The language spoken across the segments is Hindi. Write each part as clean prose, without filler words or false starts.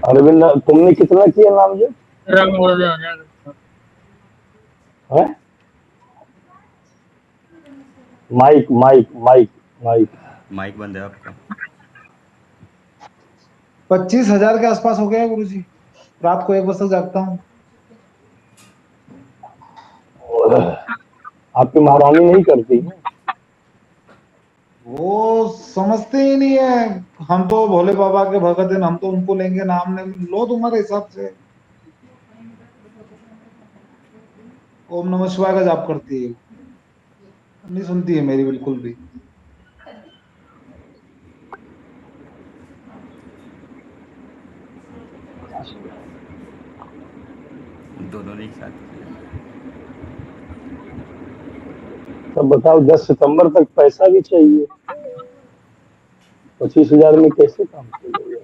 अरविंद, तुमने कितना किया नाम जो रंग हो जाएगा। है? Mic mic mic mic. Mic बंद है आपका। 25,000 के आसपास हो गया गुरुजी। रात को 1 बजे तक जागता हूँ। आपकी महारानी नहीं करती? वो समझते ही नहीं है। हम तो भोले बाबा के भगत हैं, हम तो उनको लेंगे नाम नहीं लो तुम्हारे हिसाब से। ओम नमः शिवाय का जाप करती है, नहीं सुनती है मेरी बिल्कुल भी। दोनों ने एक साथ किया। तब बताओ 10 सितंबर तक पैसा भी चाहिए, 25,000 में कैसे काम चलेगा?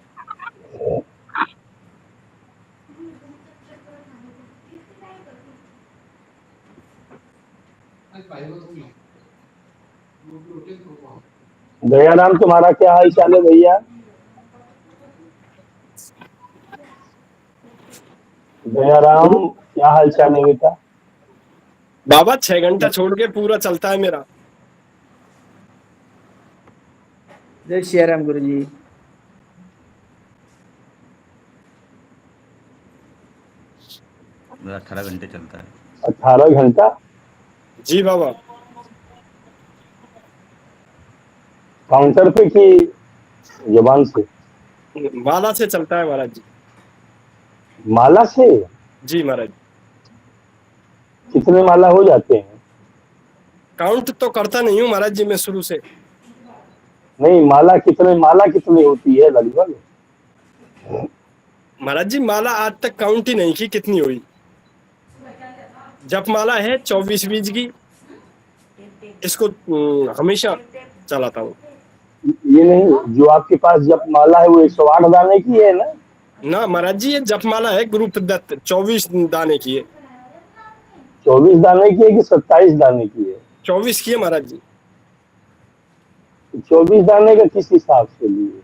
दयाराम, तुम्हारा क्या हाल चाल है भैया? दयाराम, क्या हाल चाल है बेटा? बाबा 6 घंटा छोड़ के पूरा चलता है मेरा। जय श्री राम गुरु जी। मेरा 18 घंटे चलता है। 18 घंटा? जी बाबा। काउंटर पे कि जुबान से? माला से चलता है महाराज जी। माला से? जी महाराज। कितने माला हो जाते हैं? काउंट तो करता नहीं हूँ महाराज जी मैं शुरू से। नहीं, माला कितने होती है लगभग? महाराज जी माला आज तक काउंट ही नहीं की कितनी हुई। जप माला है 24 बीज की, इसको हमेशा चलाता हूँ। ये नहीं, जो आपके पास जप माला है वो 108 दाने की है ना? ना महाराज जी, ये जप माला है गुरु प्रदत्त, 24 दाने की है। 24 दाने की है कि 27 दाने की है? 24 की है महाराज जी। 24 दाने का किस हिसाब से लिए?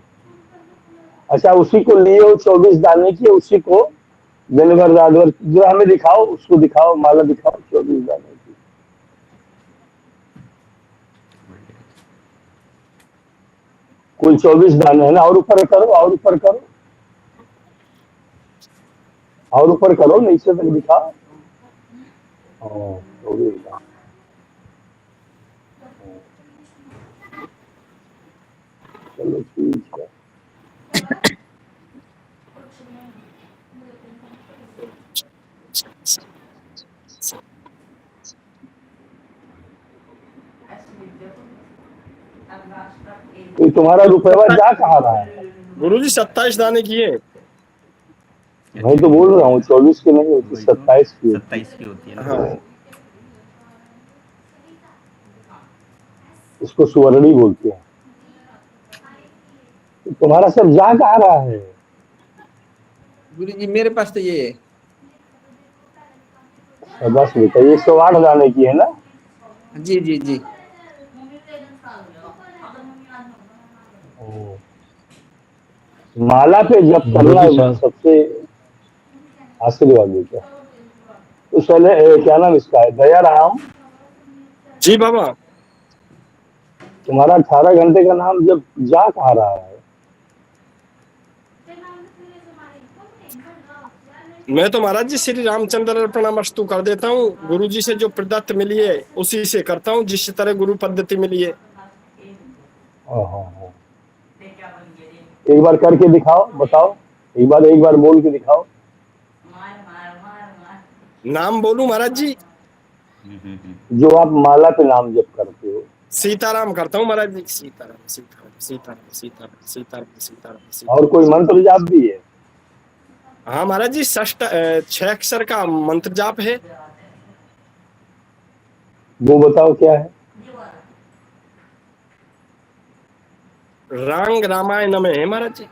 अच्छा, उसी को लिए हो 24 दाने की, उसी को दिन भर रात भर जो हमें दिखाओ, उसको दिखाओ, माला दिखाओ 24 दाने की। कुल 24 दाने है ना? और ऊपर करो, और ऊपर करो, और ऊपर करो, नीचे तक दिखाओ। हाँ, 24 दाने। चलो ठीक है। तो तुम्हारा रुपया जा कहाँ रहा है? गुरु जी 27 दाने की है। मैं तो बोल रहा हूँ 24 की नहीं होती, 27 की। 27 की होती है ना। हाँ। इसको सुवर्णी बोलते हैं। तो तुम्हारा सब जा कहाँ रहा है? गुरु जी मेरे पास तो ये है। बस बेटा, ये 108 दाने की है ना? जी जी जी। माला पे जप करना सबसे आशीर्वाद देता है। तो चले, क्या नाम इसका है? दयाराम, जी बाबा। तुम्हारा 18 घंटे का नाम जब जा कहाँ रहा है? मैं तो महाराज जी श्री रामचंद्र अर्पणमस्तु कर देता हूँ। गुरु जी से जो प्रदत्त मिली है उसी से करता हूँ, जिस तरह गुरु पद्धति मिली है। एक बार करके दिखाओ, बताओ, एक बार बोल के दिखाओ। नाम बोलूं महाराज जी? जो आप माला पे नाम जप करते हो। सीताराम करता हूँ महाराज जी। सीताराम सीताराम सीताराम सीताराम सीताराम सीताराम। और कोई मंत्र जाप भी है? हाँ महाराज जी, 6 अक्षर का मंत्र जाप है। वो बताओ क्या है? रांग रामायण नमः है महाराज जी।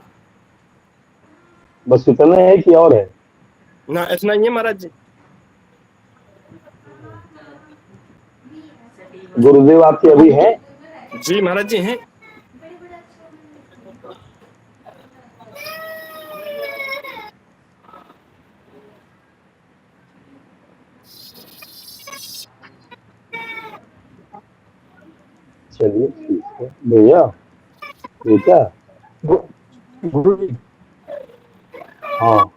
बस इतना है कि और है? ना, इतना ही है महाराज जी। गुरुदेव आपके अभी हैं? जी महाराज जी हैं। चलिए ठीक है भैया। बेटा। गुरु जी, हाँ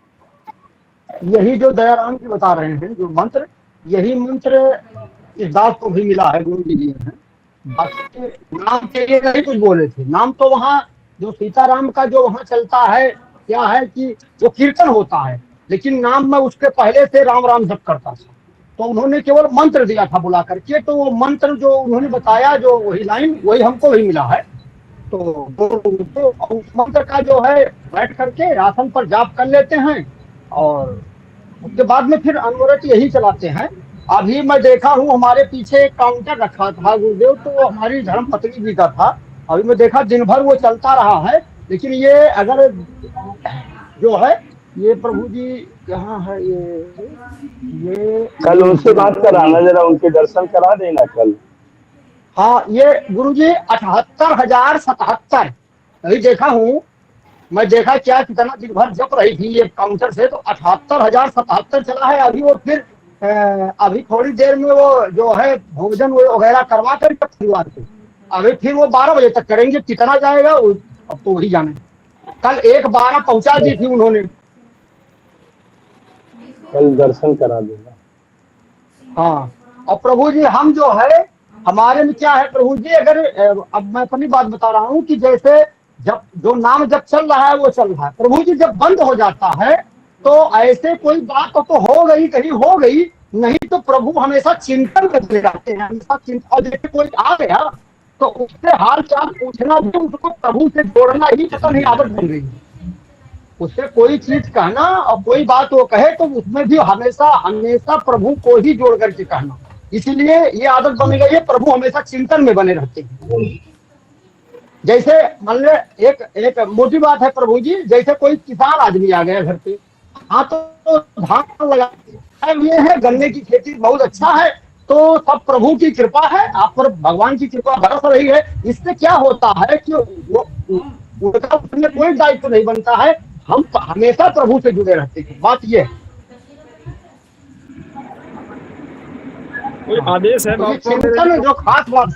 यही जो दयाराम जी बता रहे हैं जो मंत्र, यही मंत्र इस दास को भी मिला है, गुरु जी दिए हैं। बाकी नाम के लिए नहीं कुछ बोले थे, नाम तो वहाँ जो सीताराम का जो वहाँ चलता है क्या है कि वो कीर्तन होता है, लेकिन नाम में उसके पहले से राम राम जप करता था। तो उन्होंने केवल मंत्र दिया था बुला करके, तो वो मंत्र जो उन्होंने बताया जो वही लाइन वही हमको भी मिला है। तो उस मंत्र का जो है बैठ करके आसन पर जाप कर लेते हैं और उसके बाद में फिर अनवरत यही चलाते हैं। अभी मैं देखा हूँ हमारे पीछे एक काउंटर रखा था गुरुदेव, तो वो हमारी धर्म पत्नी जी का था। अभी मैं देखा दिन भर वो चलता रहा है, लेकिन ये अगर जो है ये प्रभु जी कहाँ है ये कल उनसे बात कराना, जरा उनके दर्शन करा देना कल। हाँ ये गुरु जी 78,077 अभी देखा हूँ। मैं देखा क्या कितना दिन भर जप रही थी ये काउंटर से, तो 78,077 चला है अभी। वो फिर अभी थोड़ी देर में वो जो है भोजन वगैरह करवा कर परिवार को अभी फिर वो 12 बजे तक करेंगे। कितना जाएगा अब तो वही जाने। कल 1:12 पहुंचा दी थी उन्होंने। कल दर्शन करा देना। हाँ और प्रभु जी हम जो है हमारे में क्या है प्रभु जी, अगर अब मैं अपनी बात बता रहा हूँ कि जैसे जब जो नाम जब चल रहा है वो चल रहा है, प्रभु जी जब बंद हो जाता है तो ऐसे कोई बात तो हो गई कहीं हो गई, नहीं तो प्रभु हमेशा चिंतन करते रहते हैं, हमेशा चिंतन। और जैसे कोई आ गया तो उससे हाल चाल पूछना भी, उसको प्रभु से जोड़ना ही पता नहीं आदत बन गई है। उससे कोई चीज कहना और कोई बात वो कहे तो उसमें भी हमेशा हमेशा प्रभु को ही जोड़ करके कहना, इसीलिए ये आदत बन गई है। प्रभु हमेशा चिंतन में बने रहते हैं। जैसे मान ले एक मोटी बात है प्रभु जी, जैसे कोई किसान आदमी आ गया घर पे, हाँ तो धान लगा ये है, गन्ने की खेती बहुत अच्छा है, तो सब प्रभु की कृपा है, आप पर भगवान की कृपा बरस रही है। इससे क्या होता है कि वो उनका उसमें कोई दायित्व नहीं बनता है, हम हमेशा प्रभु से जुड़े रहते हैं। बात ये है। कोई आदेश है तो बाबा मेरे चिंतन लिए? जो खास बात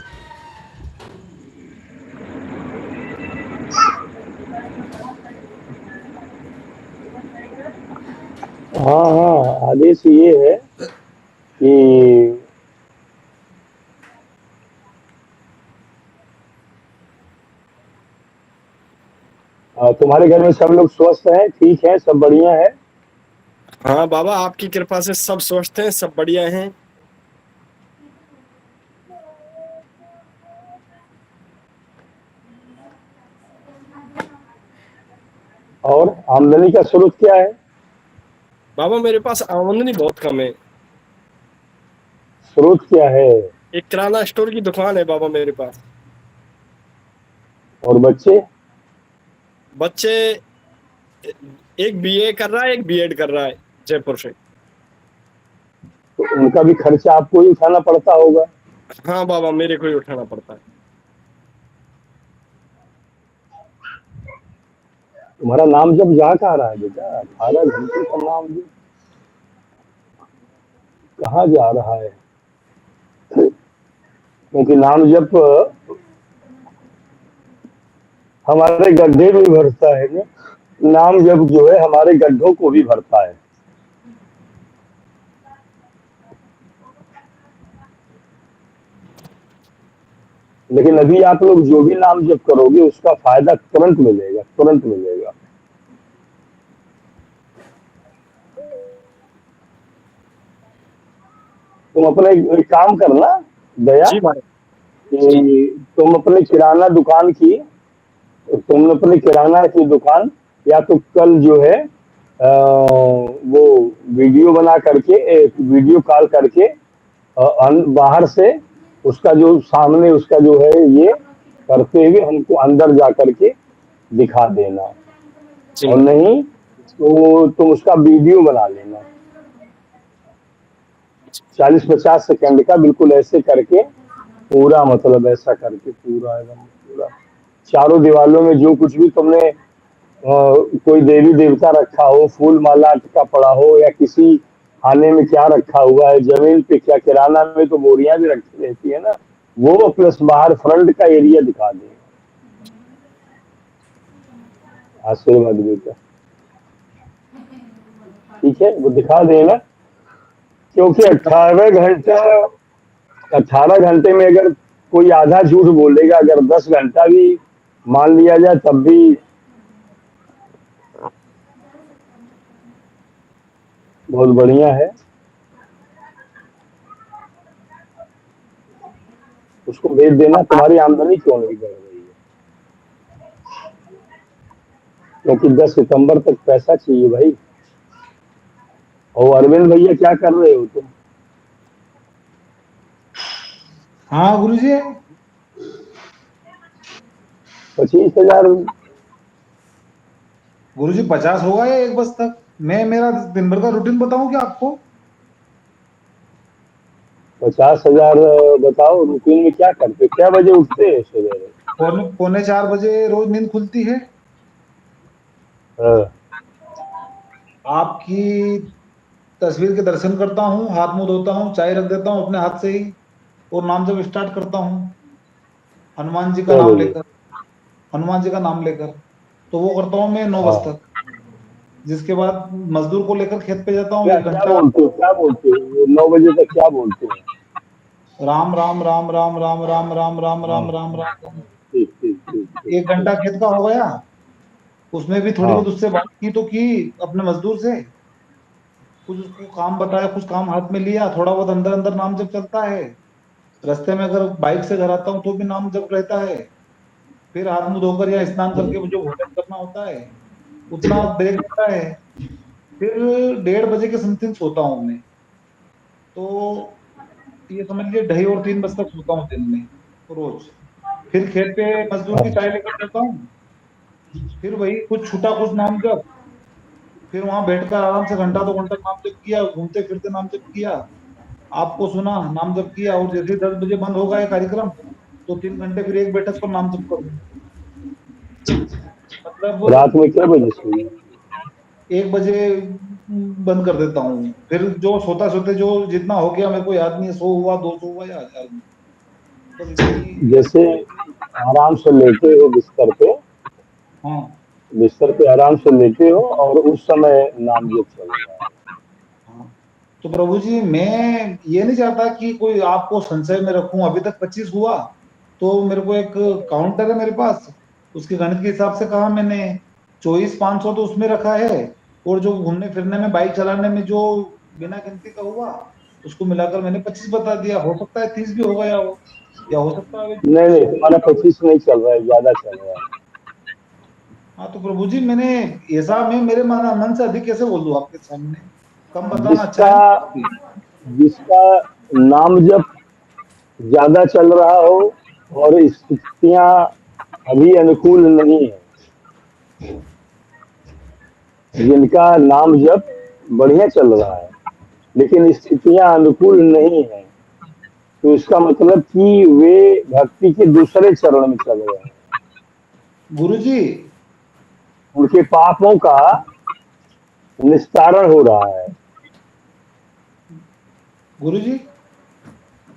हाँ हाँ, आदेश ये है कि तुम्हारे घर में सब लोग स्वस्थ हैं, ठीक है, सब बढ़िया है। हाँ बाबा आपकी कृपा से सब स्वस्थ हैं, सब बढ़िया हैं। और आमदनी का स्रोत क्या है? बाबा मेरे पास आमदनी बहुत कम है। स्रोत क्या है? एक किराना स्टोर की दुकान है बाबा मेरे पास। और बच्चे? बच्चे एक बीए कर रहा है, एक बीएड कर रहा है जयपुर से। तो उनका भी खर्चा आपको ही उठाना पड़ता होगा। हाँ बाबा मेरे को ही उठाना पड़ता है। तुम्हारा नाम जब जा कहाँ रहा है बेटा? 18 घंटे का नाम जब कहाँ जा रहा है? क्योंकि नाम जब हमारे गड्ढे में भरता है ना, नाम जब जो है हमारे गड्ढों को भी भरता है। लेकिन अभी आप लोग जो भी नाम जप करोगे उसका फायदा तुरंत मिलेगा, तुरंत मिलेगा। तुम अपने एक काम करना दया, जी भाई। कि तुम अपने किराना दुकान की, तुमने अपनी किराना की दुकान या तो कल जो है वो वीडियो बना करके, एक वीडियो कॉल करके बाहर से उसका जो सामने उसका जो है ये करते हुए हमको अंदर जा करके दिखा देना, और नहीं तो तुम उसका वीडियो बना लेना 40-50 सेकंड का, बिल्कुल ऐसे करके पूरा, मतलब ऐसा करके पूरा एकदम पूरा चारों दीवालों में जो कुछ भी तुमने कोई देवी देवता रखा हो, फूल माला अटका पड़ा हो, या किसी खाने में क्या रखा हुआ है, जमीन पे क्या, किराना में तो बोरियां भी रखी रहती है ना, वो प्लस बाहर फ्रंट का एरिया दिखा दें। आशीर्वाद बेटा, ठीक है, वो दिखा देना, क्योंकि 18 घंटे में अगर कोई आधा झूठ बोलेगा, अगर 10 घंटा भी मान लिया जाए तब भी बहुत बढ़िया है। उसको भेज देना। तुम्हारी आमदनी क्यों नहीं बढ़ रही है? क्योंकि 10 सितंबर तक पैसा चाहिए भाई। और अरविंद भैया क्या कर रहे हो तुम? हाँ गुरुजी। 25,000 गुरुजी 50 होगा या 1 बजे तक? मैं मेरा दिन भर का रूटीन बताऊं क्या आपको? 50,000 बताओ। रूटीन में क्या करते, क्या बजे उठते हैं सवेरे? पौने 4 बजे रोज नींद खुलती है। हाँ, आपकी तस्वीर के दर्शन करता हूँ, हाथ मुंह धोता हूँ, चाय रख देता हूँ अपने हाथ से ही, और नाम जब स्टार्ट करता हूँ हनुमान जी का 6 नाम बजे। लेकर, हनुमान जी का नाम लेकर। तो वो करता हूँ मैं 9 बजे हाँ, तक। जिसके बाद मजदूर को लेकर खेत पे जाता हूँ क्या 1 क्या घंटा। बोलते हो, क्या बोलते हो 9 बजे तक क्या बोलते हो? राम राम राम राम राम राम राम राम हाँ, राम राम राम। ठीक ठीक ठीक ठीक 1 घंटा ठीक। खेत का हो गया। उसमें भी थोड़ी हाँ, बहुत उससे बात की तो की अपने मजदूर से, कुछ उसको काम बताया, कुछ काम हाथ में लिया, थोड़ा बहुत अंदर अंदर नाम जप चलता है। रास्ते में अगर बाइक से घर आता हूँ तो भी नाम जप रहता है। फिर हाथ मुंह धोकर या स्नान करके मुझे भोजन करना होता है, उतना ब्रेक होता है। फिर 1:30 बजे के समथिंग सोता हूँ मैं। तो ये समझ लीजिए 2:30 और 3 बजे तक सोता हूँ दिन में रोज। फिर खेत पे मजदूर की हाँ, चाय लेकर जाता हूँ। फिर वही कुछ छूटा कुछ नाम जप। फिर वहां बैठकर आराम से घंटा 2 घंटा नाम जप किया, घूमते फिरते नाम जप किया, आपको सुना, नाम जप किया, और जैसे ही 10 बजे बंद होगा ये कार्यक्रम, तो 3 घंटे फिर एक बैठक पर नाम जप करूँ। रात मतलब में क्या बजे सोए? 1 बजे बंद कर देता हूँ। फिर जो सोता सोते जो जितना हो गया मेरे को याद नहीं है, 100 हुआ, 200 हुआ या 1000 हुआ, बस इतनी। जैसे आराम से लेटे हो बिस्तर पे, हाँ बिस्तर पे आराम से लेटे हो और उस समय नाम जप चल रहा है। हाँ। तो प्रभु जी मैं ये नहीं चाहता कि कोई आपको संशय में रखूं। अभी तक 25 हुआ, तो मेरे को एक काउंटर है मेरे पास, उसके गणित के हिसाब से कहा मैंने 24,500 तो उसमें रखा है, और जो घूमने फिरने में बाइक चलाने में जो बिना गिनती का हुआ उसको मिलाकर मैंने 25 बता दिया। हो सकता है 30 भी हो गया हो, या हो सकता है नहीं नहीं, तुम्हारा 25 नहीं चल रहा है, ज्यादा चल रहा है। हाँ तो प्रभु जी मैंने ऐसा, मैं मेरे मन से अधिक कैसे बोल दूं आपके सामने? कम बताना अच्छा जिसका है ना? जिसका नाम जप ज्यादा चल रहा हो और स्थितियां अभी अनुकूल नहीं है, जिनका नाम जप बढ़िया चल रहा है लेकिन स्थितियां अनुकूल नहीं है, तो इसका मतलब कि वे भक्ति के दूसरे चरण में चल रहे हैं। गुरु जी। उनके पापों का निस्तारण हो रहा है। गुरु जी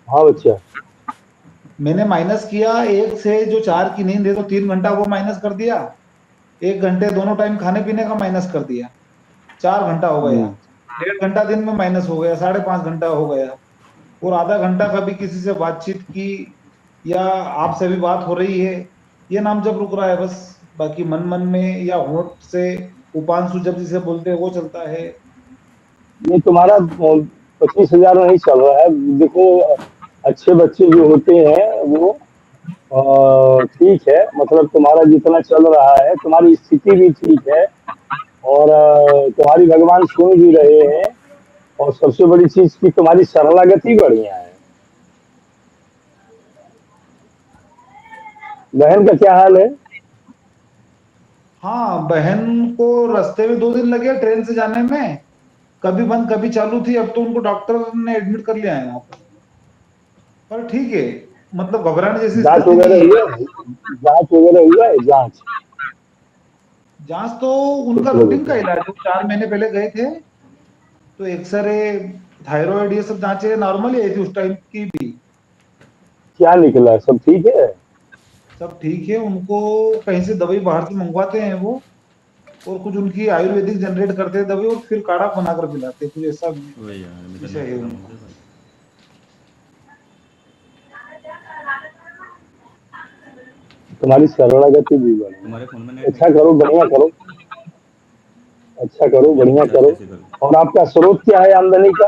हाँ बच्चा। मैंने माइनस किया, 1 से जो 4 की नींद है तो 3 घंटा वो माइनस कर दिया, 1 घंटे दोनों टाइम खाने पीने का माइनस कर दिया, 4 घंटा हो गया। 1.5 घंटा दिन में माइनस हो गया, 5.5 घंटा हो गया। और आधा घंटा कभी किसी से बातचीत की, या आपसे भी बात हो रही है, ये नाम जब रुक रहा है बस। बाकी मन मन में या होठ से उपांशु जब जिसे बोलते हैं वो चलता है। नहीं, तुम्हारा 25,000 नहीं चल रहा है। देखो, अच्छे बच्चे जो होते हैं वो ठीक है, मतलब तुम्हारा जितना चल रहा है, तुम्हारी स्थिति भी ठीक है और तुम्हारी भगवान सुन भी रहे हैं। और सबसे बड़ी चीज की तुम्हारी शरणागति बढ़िया है। बहन का क्या हाल है? हाँ बहन को रास्ते में 2 दिन लगे ट्रेन से जाने में, कभी बंद कभी चालू थी। अब तो उनको डॉक्टर ने एडमिट कर लिया है वहां पर ठीक है, मतलब घबराने जैसी जांच स्थिति वगैरह नहीं हुआ है। है? जांच वगैरह हुआ है? जांच? जांच तो उनका शुक्र रूटीन का गुजार। इलाज है, 4 महीने पहले गए थे, तो एक्सरे, थायराइड, ये सब जांचें नॉर्मल ही आई थी उस टाइम की भी। क्या निकला, सब ठीक है? सब ठीक है। उनको कहीं से दवाई बाहर से मंगवाते हैं वो, और कुछ उनकी आयुर्वेदिक जनरेट करते हैं दवाई और फिर काढ़ा बनाकर पिलाते हैं, कुछ ऐसा वही यार, मैं तो विषय नेट है खत्म हो उनका। गया भाई। तुम्हारी शरणागति भी बढ़ी। तुम्हारे फोन में नेट नहीं अच्छा है? करो, बढ़िया करो, अच्छा करो, अब देखो बढ़िया रिचार्ज करो। कैसे करूँ। और आपका स्रोत क्या है आमदनी का?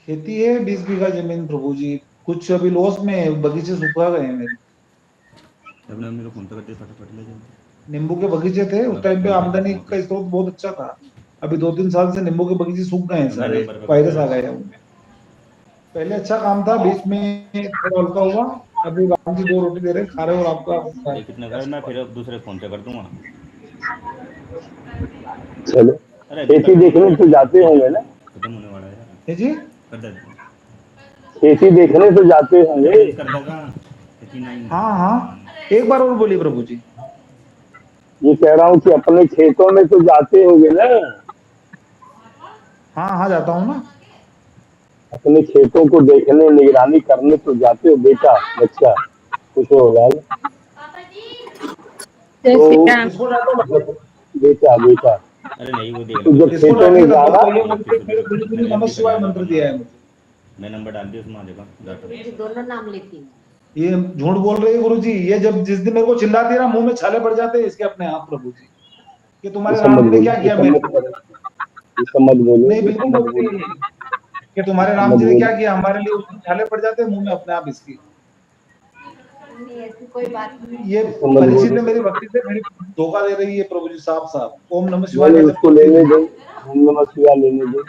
खेती है 20 बीघा जमीन प्रभु जी। कुछ अभी लॉस में है, बगीचे सुखा गए हैं मेरे। अपने मम्मी को फोन तो कर दे फटाफट ले जाओ। नींबू के बगीचे थे उस टाइम पे, फोन पे आमदनी फोन पे का स्रोत बहुत अच्छा था। अभी 2-3 साल से नींबू के बगीचे सूख गए हैं अपने सारे, नंबर पे कर वायरस दे। आ गए हैं उनमें। पहले अच्छा काम था, बीच में थोड़ा हल्का हुआ। अभी राम जी 2 रोटी दे रहे हैं, खा रहे हो, और आपका खा रहे ये कितना हैं। कर, मैं फिर अब दूसरे फोन से कर दूंगा। चलो, अरे अभी कर खेती दे दो देखने मिनट, तो जाते होंगे ना? खत्म होने वाला है यार। है जी। कर दे, खेती देखने तो जाते होंगे? जल्दी कर देगा। इतनी नहीं। हाँ हाँ, एक बार और बोलिए प्रभु जी। ये कह रहा हूँ कि अपने खेतों में तो जाते होंगे ना? हाँ हाँ, जाता हूँ ना। अपने खेतों को देखने, निगरानी करने तो जाते हो बेटा, बच्चा कुछ हो यार। जय श्री तो राम। किसको जाता हूँ? जब बेटा बेटा, अरे नहीं, वो देख लो तो किसको जब चाहिए। किसको खेतों डालिए में तब जाना, बताइए मतलब मुझे। किसी मेरे को गुरु जी मेरे ने नमः एमपी कर शिवाय जाएगा मंत्र करना दिया है। है मुझे। मैं नंबर डाल दिया, उसमें आ जाएगा डाटा। ये दोनों नाम लेती हूँ। ये झूठ बोल रहे हैं गुरु जी। ये जब जिस दिन मेरे को चिल्लाती है ना, मुंह में छाले पड़ जाते हैं इसके अपने आप प्रभु जी। कि ये तुम्हारे सब राम मत जी ने बोलो, क्या ये किया सब मेरे मत लिए। करो, ये सब मत बोलो, नहीं, ये बिल्कुल सब मत बोलती बोलो, है ये, कि तुम्हारे ये सब राम मत जी ने क्या बोलो। किया हमारे लिए। उस दिन छाले पड़ जाते हैं मुंह में अपने आप इसकी। नहीं, ऐसी कोई बात नहीं। ये ये सब मत परीक्षित बोलो। है मेरी भक्ति से, मेरी धोखा दे रही है प्रभु जी, साफ साफ। ओम नमः नहीं शिवाय का नहीं, जप उसको करती लेने थी। दो, ओम नमः शिवाय लेने दो।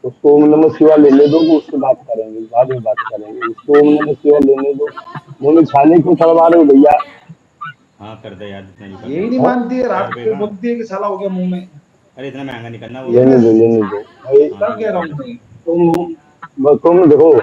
उसको ओम नमः शिवाय लेने दो, वो उससे बात करेंगे, बाद में बात करेंगे। उसको ओम नमः शिवाय लेने दो। मुंह में छाने क्यों चढ़वा रहे हो भैया? हाँ कर दे यार, जितना ही कर यही दे। नहीं हाँ? मानती है, रात 1000 रुपये को का। बोलती है कि साला हो गया मुंह में। अरे इतना महंगा नहीं करना वो। ये मैं लेने दो भाई। हाँ क्या ठीक है कह रहा कर हूँ दो। मैं। तुम देखो,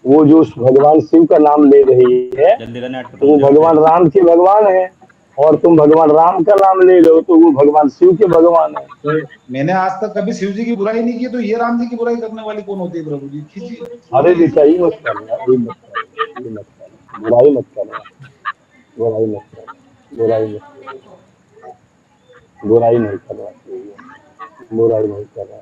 वो जो उस भगवान शिव का नाम ले रही है, जल्दी का नेट खत्म तो हो वो जाएगा भगवान फिर। राम के भगवान है। और तुम भगवान राम का नाम ले रहे हो, तो वो भगवान शिव के भगवान है। तो मैंने आज तक कभी शिव जी की बुराई नहीं की, तो ये राम जी की बुराई करने वाली कौन होती है प्रभु जी। नहीं खींचिए, गुरु जी, अरे बोलिए। बेटा, ये मत ये काम करना, मेरा ये नहीं मत है। करना, ये मत करना, बुराई मत करना, बुराई मत करना, बुराई मत करना, बुराई नहीं करना चाहिए, बुराई नहीं करना।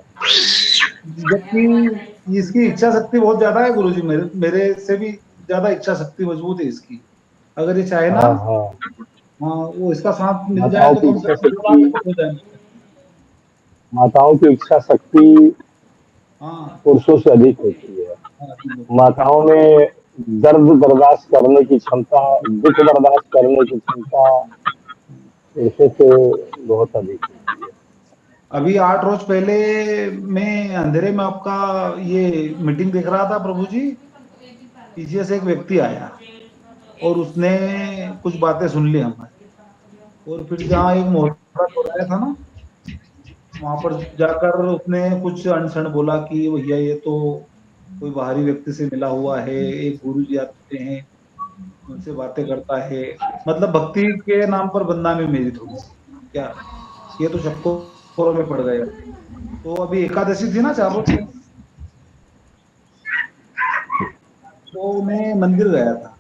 जबकि इसकी इच्छा शक्ति बहुत ज्यादा है गुरु जी, मेरे मेरे से भी ज्यादा इच्छा शक्ति मजबूत है इसकी। अगर ये चाहे ना, हाँ हाँ, हाँ, वो इसका साथ मिल जाए माताओं तो की कम से इच्छा कम 2 लाख शक्ति, रुपए हो जाए। माताओं की इच्छा शक्ति हाँ पुरुषों से अधिक होती है। हाँ, ठीक है। माताओं में दर्द बर्दाश्त करने की क्षमता, दुख बर्दाश्त करने की क्षमता पुरुषों से बहुत अधिक होती है। अभी 8 रोज पहले मैं अंधेरे में आपका ये मीटिंग देख रहा था प्रभु जी। पीछे से एक व्यक्ति आया और उसने कुछ बातें सुन ली हमारी। और फिर जहाँ एक मोहल्ला चौराया था ना, वहां पर जाकर उसने कुछ अनसण बोला कि भैया ये तो कोई बाहरी व्यक्ति से मिला हुआ है, एक गुरु जी आते हैं, उनसे बातें करता है। मतलब भक्ति के नाम पर बदनामी मेरी थोड़ी सी, क्या ये तो चक्करों में पड़ गया। तो अभी एकादशी थी ना 4 रोज पहले, तो मैं मंदिर गया था।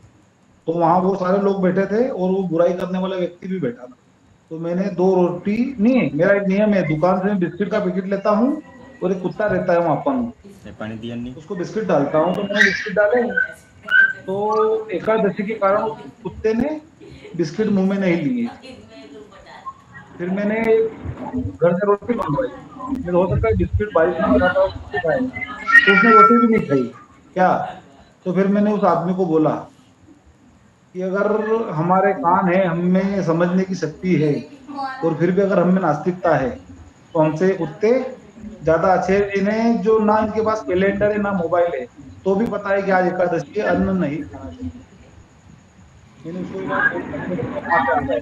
तो वहां वो सारे लोग बैठे थे और वो बुराई करने वाला व्यक्ति भी बैठा था। तो मैंने 2 रोटी, नहीं, मेरा एक नियम है, दुकान से मैं बिस्किट का पैकेट लेता हूँ, और एक कुत्ता रहता है वहां पर, ये पानी दिया नहीं। उसको बिस्किट डालता हूँ। तो मैंने बिस्किट डाले, तो एकादशी के कारण उस कुत्ते ने बिस्किट मुंह में नहीं लिए। फिर मैंने घर से रोटी मंगवाई। फिर हो सकता है बिस्किट बारिश में रखा था, उसको खाएगा, तो उसने रोटी भी नहीं खाई क्या। तो फिर मैंने उस आदमी को बोला कि अगर हमारे कान है, हमें समझने की शक्ति है, और फिर भी अगर हम में नास्तिकता है, तो हमसे ये कुत्ते ज्यादा अच्छे हैं, जिन्हें जो ना इनके पास कैलेंडर है ना मोबाइल है, तो भी पता है कि आज एकादशी है, अन्न नहीं खाना चाहिए। मैंने उसको ये बात बोलकर अपने घर में वहां से आ गया।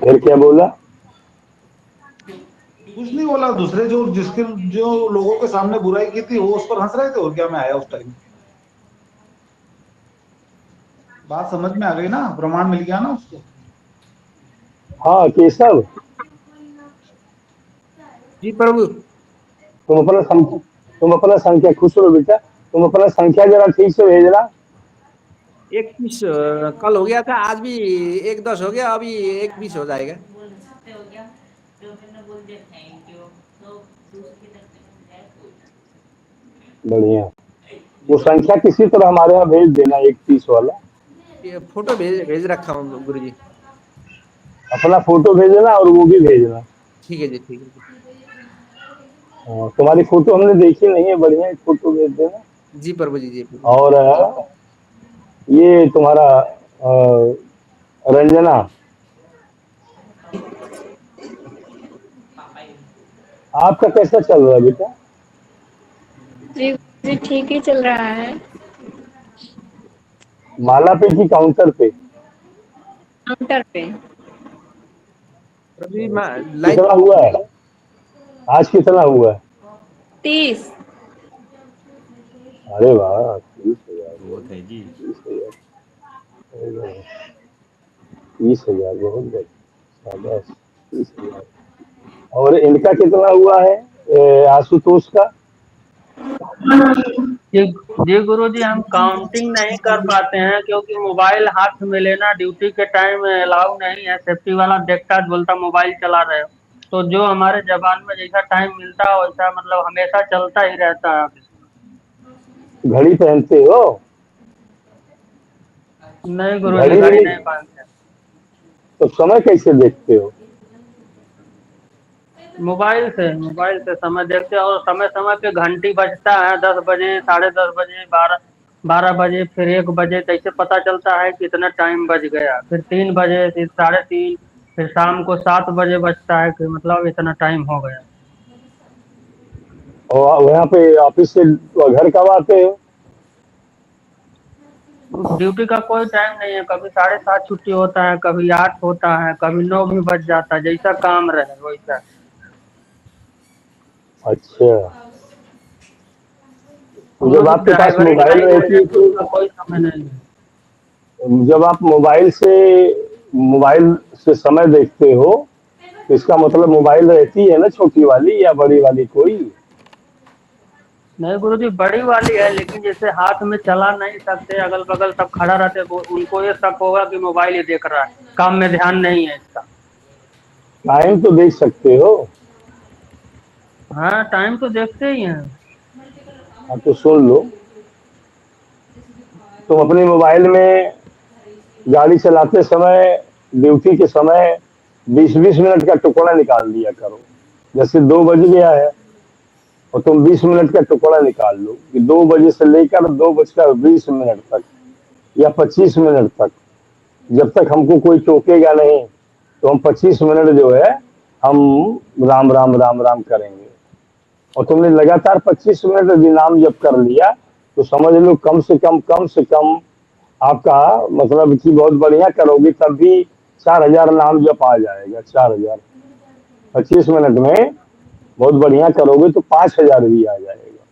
फिर क्या बोला? कुछ नहीं बोला। दूसरे जो जिसके जो लोगों के सामने बुराई की थी, वो उस पर हंस रहे थे, और क्या मैं आया उस टाइम। बात समझ में आ गई ना, प्रमाण मिल गया ना उसको। हाँ केशव, जी प्रभु। तुम अपना संख्या, खुश रहो बेटा, तुम अपना संख्या जरा ठीक से भेजना। 21 कल हो गया था, आज भी 1-10 हो गया, अभी 1-20 हो जाएगा। बढ़िया, वो संख्या किसी तरह हमारे यहाँ भेज देना, 31 वाला। ये फोटो भेज भेज रखा हूँ गुरु जी। अपना फोटो भेजना और वो भी भेजना। ठीक है जी, ठीक है जी। तुम्हारी फोटो हमने देखी नहीं है, बढ़िया एक फोटो भेज देना। जी प्रभु जी, जी प्रभु। और ये तुम्हारा रंजना, आपका कैसा चल रहा है बेटा? जी जी ठीक ही चल रहा है। माला पे कि काउंटर पे? काउंटर पे। प्रभु जी लाइन। कितना हुआ है आज, कितना हुआ है? 30। अरे वाह, 30,000, बहुत है जी। 30,000, 30,000 बहुत बढ़िया, शाबाश, 30,000। और इनका कितना हुआ है, आशुतोष का? जी जी गुरु जी, हम काउंटिंग नहीं कर पाते हैं क्योंकि मोबाइल हाथ में लेना ड्यूटी के टाइम अलाउ नहीं है। सेफ्टी वाला देखता बोलता मोबाइल चला रहे हो। तो जो हमारे जबान में जैसा टाइम मिलता है वैसा मतलब हमेशा चलता ही रहता है ऑफिस में। घड़ी पहनते हो? नहीं गुरु जी, घड़ी घड़ी नहीं, नहीं पहनते। तो समय कैसे देखते हो? मोबाइल से समय देखते हैं और समय समय पे घंटी बजता है, 10 बजे, 10:30 बजे, 12 12 बजे, फिर 1 बजे, तो ऐसे पता चलता है कितना टाइम बज गया। फिर 3 बजे, फिर 3:30, फिर शाम को 7 बजे बजता है कि मतलब इतना टाइम हो गया। और वहाँ पे ऑफिस से घर कब आते हो? ड्यूटी का कोई टाइम नहीं है, कभी 7:30 छुट्टी होता है, कभी 8 होता है, कभी 9 भी बज जाता है, जैसा काम रहे वैसा। अच्छा, तो गुरु जब जी आपके पास ड्राइवरी मोबाइल लाइन रहती है है तो उसका कोई समय नहीं है। जब आप मोबाइल से समय देखते हो, तो इसका मतलब मोबाइल रहती है ना छोटी वाली या बड़ी वाली कोई? नहीं गुरु जी, बड़ी वाली है, लेकिन जैसे हाथ में चला नहीं सकते, अगल बगल सब खड़ा रहते, वो उनको ये शक होगा कि मोबाइल ही देख रहा है, काम में ध्यान नहीं है इसका। टाइम तो देख सकते हो। हाँ, टाइम तो देखते ही हैं। हाँ, तो सुन लो, तुम अपने मोबाइल में गाड़ी चलाते समय, ड्यूटी के समय 20-20 मिनट का टुकड़ा निकाल दिया करो। जैसे 2 बज गया है और तुम 20 मिनट का टुकड़ा निकाल लो कि 2 बजे से लेकर 2:20 तक या 25 मिनट तक, जब तक हमको कोई टोकेगा नहीं, तो हम 25 मिनट जो है हम राम राम राम राम करेंगे। और तुमने लगातार 25 मिनट यदि नाम जप कर लिया, तो समझ लो कम से कम आपका मतलब कि बहुत बढ़िया करोगे तब भी 4,000 नाम जप आ जाएगा। 4,000 25 मिनट में बहुत बढ़िया करोगे तो 5,000 भी आ जाएगा।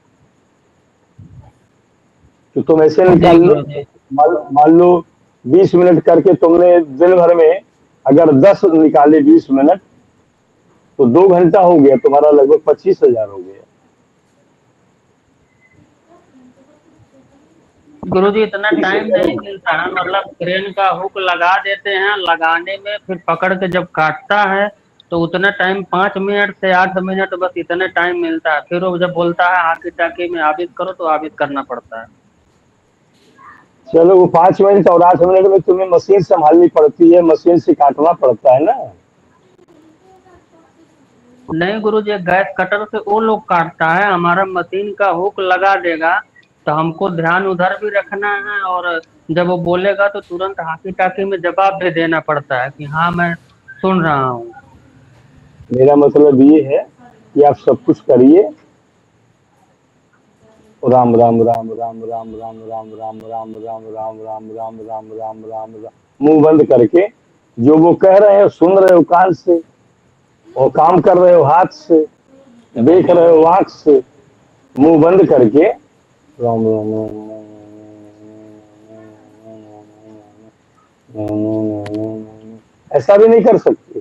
तो तुम ऐसे जी निकाल लो, गुरु जी। मान लो 20 मिनट करके तुमने दिन भर में अगर 10 निकाले 20 मिनट, तो 2 घंटा हो गया तुम्हारा, लगभग 25,000 हो गया। गुरु जी इतना टाइम 25,000 नहीं मिलता है, मतलब ट्रेन का हुक लगा देते हैं, लगाने में फिर पकड़ के जब काटता है तो उतना टाइम 5 मिनट से 8 मिनट बस इतने टाइम मिलता है। फिर वो जब बोलता है हाकी टाकी में आबिद करो तो आबिद करना पड़ता है। चलो, वो 5 मिनट और 8 मिनट में तुम्हें मशीन संभालनी पड़ती है, मशीन से काटना पड़ता है ना। नहीं गुरु जी, गैस कटर से वो लोग काटता है, हमारा मशीन का हुक लगा देगा तो हमको ध्यान उधर भी रखना है, और जब वो बोलेगा तो तुरंत हाकी टाकी में जवाब भी देना पड़ता है कि हाँ मैं सुन रहा हूँ। मेरा मतलब ये है कि आप सब कुछ करिए, राम राम राम राम राम राम राम राम राम राम राम राम राम राम राम राम राम, मुंह बंद करके जो वो कह रहे हो सुन रहे हो कान से, और काम कर रहे हो हाथ से, देख रहे हो आंख से, मुंह बंद करके राम राम ऐसा भी नहीं कर सकते?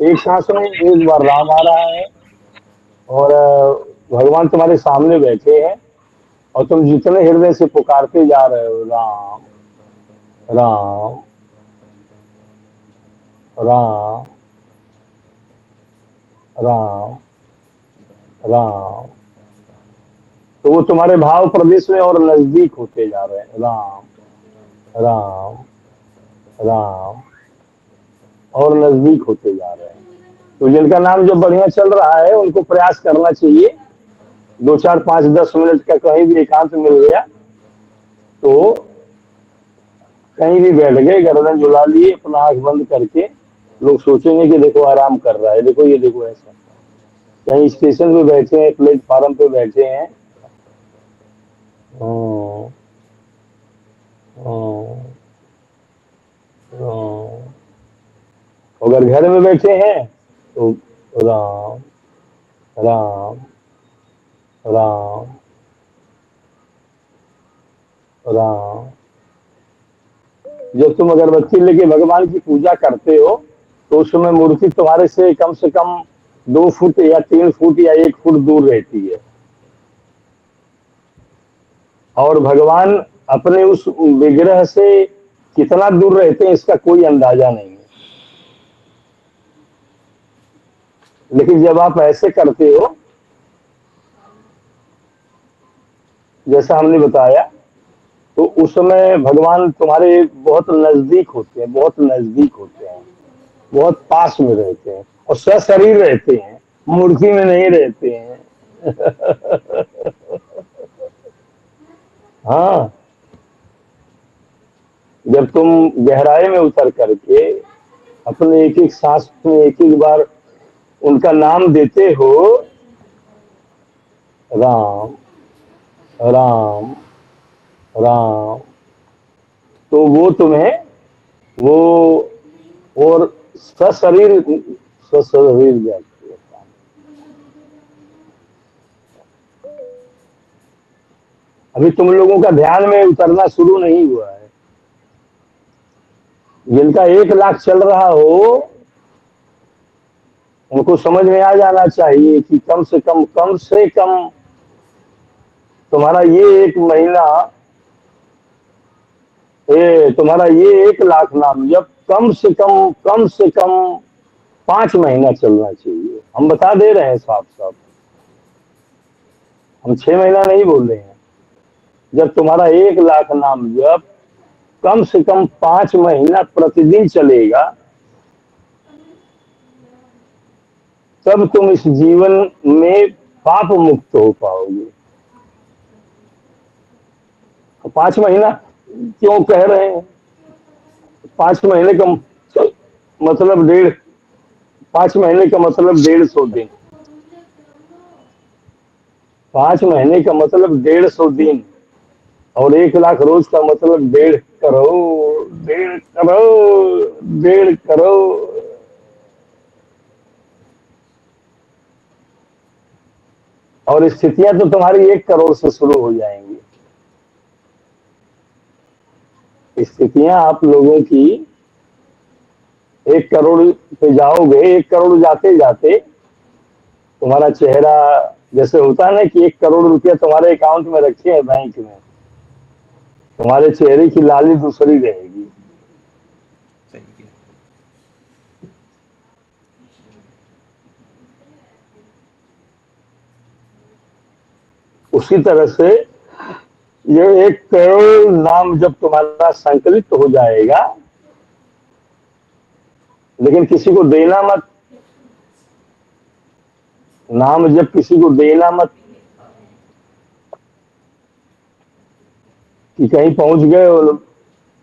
एक सांस में एक बार राम आ रहा है और भगवान तुम्हारे सामने बैठे हैं और तुम जितने हृदय से पुकारते जा रहे हो राम राम राम राम राम, तो वो तुम्हारे भाव प्रदेश में और नजदीक होते जा रहे हैं। राम राम राम और नजदीक होते जा रहे हैं। तो जिनका नाम जब बढ़िया चल रहा है उनको प्रयास करना चाहिए, 2 4 5 10 मिनट का कहीं भी एकांत मिल गया तो कहीं भी बैठ गए, गर्दन झुला लिए, अपना आंख बंद करके, लोग सोचेंगे कि देखो आराम कर रहा है, देखो ये देखो ऐसा। कहीं स्टेशन पे बैठे हैं, प्लेटफार्म पे बैठे हैं, हाँ, हाँ, हाँ। अगर घर में बैठे हैं तो राम राम राम राम। जब तुम अगरबत्ती लेके भगवान की पूजा करते हो तो उस समय मूर्ति तुम्हारे से कम 2 फुट या 3 फुट या 1 फुट दूर रहती है और भगवान अपने उस विग्रह से कितना दूर रहते हैं इसका कोई अंदाजा नहीं है। लेकिन जब आप ऐसे करते हो जैसा हमने बताया तो उस समय भगवान तुम्हारे बहुत नजदीक होते हैं, बहुत नजदीक होते हैं, बहुत पास में रहते हैं और सशरीर रहते हैं, मूर्ति में नहीं रहते हैं। हाँ, जब तुम गहराई में उतर करके अपने एक एक सांस में एक एक बार उनका नाम देते हो, राम राम राम, तो वो तुम्हें वो और सशरीर जाती है। अभी तुम लोगों का ध्यान में उतरना शुरू नहीं हुआ है। जिनका 1 लाख चल रहा हो उनको समझ में आ जाना चाहिए कि कम से कम तुम्हारा ये 1 महीना, तुम्हारा ये 1 लाख नाम जब कम से कम 5 महीना चलना चाहिए। हम बता दे रहे हैं साफ साफ, हम 6 महीना नहीं बोल रहे हैं। जब तुम्हारा 1 लाख नाम जब कम से कम 5 महीना प्रतिदिन चलेगा तब तुम इस जीवन में पाप मुक्त हो पाओगे। 5 महीना क्यों कह रहे हैं? 5 महीने का मतलब 5 महीने का मतलब 150 दिन, 5 महीने का मतलब 150 दिन और 1 लाख रोज का मतलब 1.5 करोड़, 1.5 करोड़, 1.5 करोड़। और स्थितियां तो तुम्हारी 1 करोड़ से शुरू हो जाएंगी। स्थितियां आप लोगों की 1 करोड़ पे जाओगे, 1 करोड़ जाते जाते तुम्हारा चेहरा जैसे होता है ना कि 1 करोड़ रुपया तुम्हारे अकाउंट में रखे हैं बैंक में, तुम्हारे चेहरे की लाली दूसरी रहेगी। सही किया। उसी तरह से ये 1 करोड़ नाम जब तुम्हारा संकलित हो जाएगा, लेकिन किसी को देना मत, नाम जब किसी को देना मत कि कहीं पहुंच गए और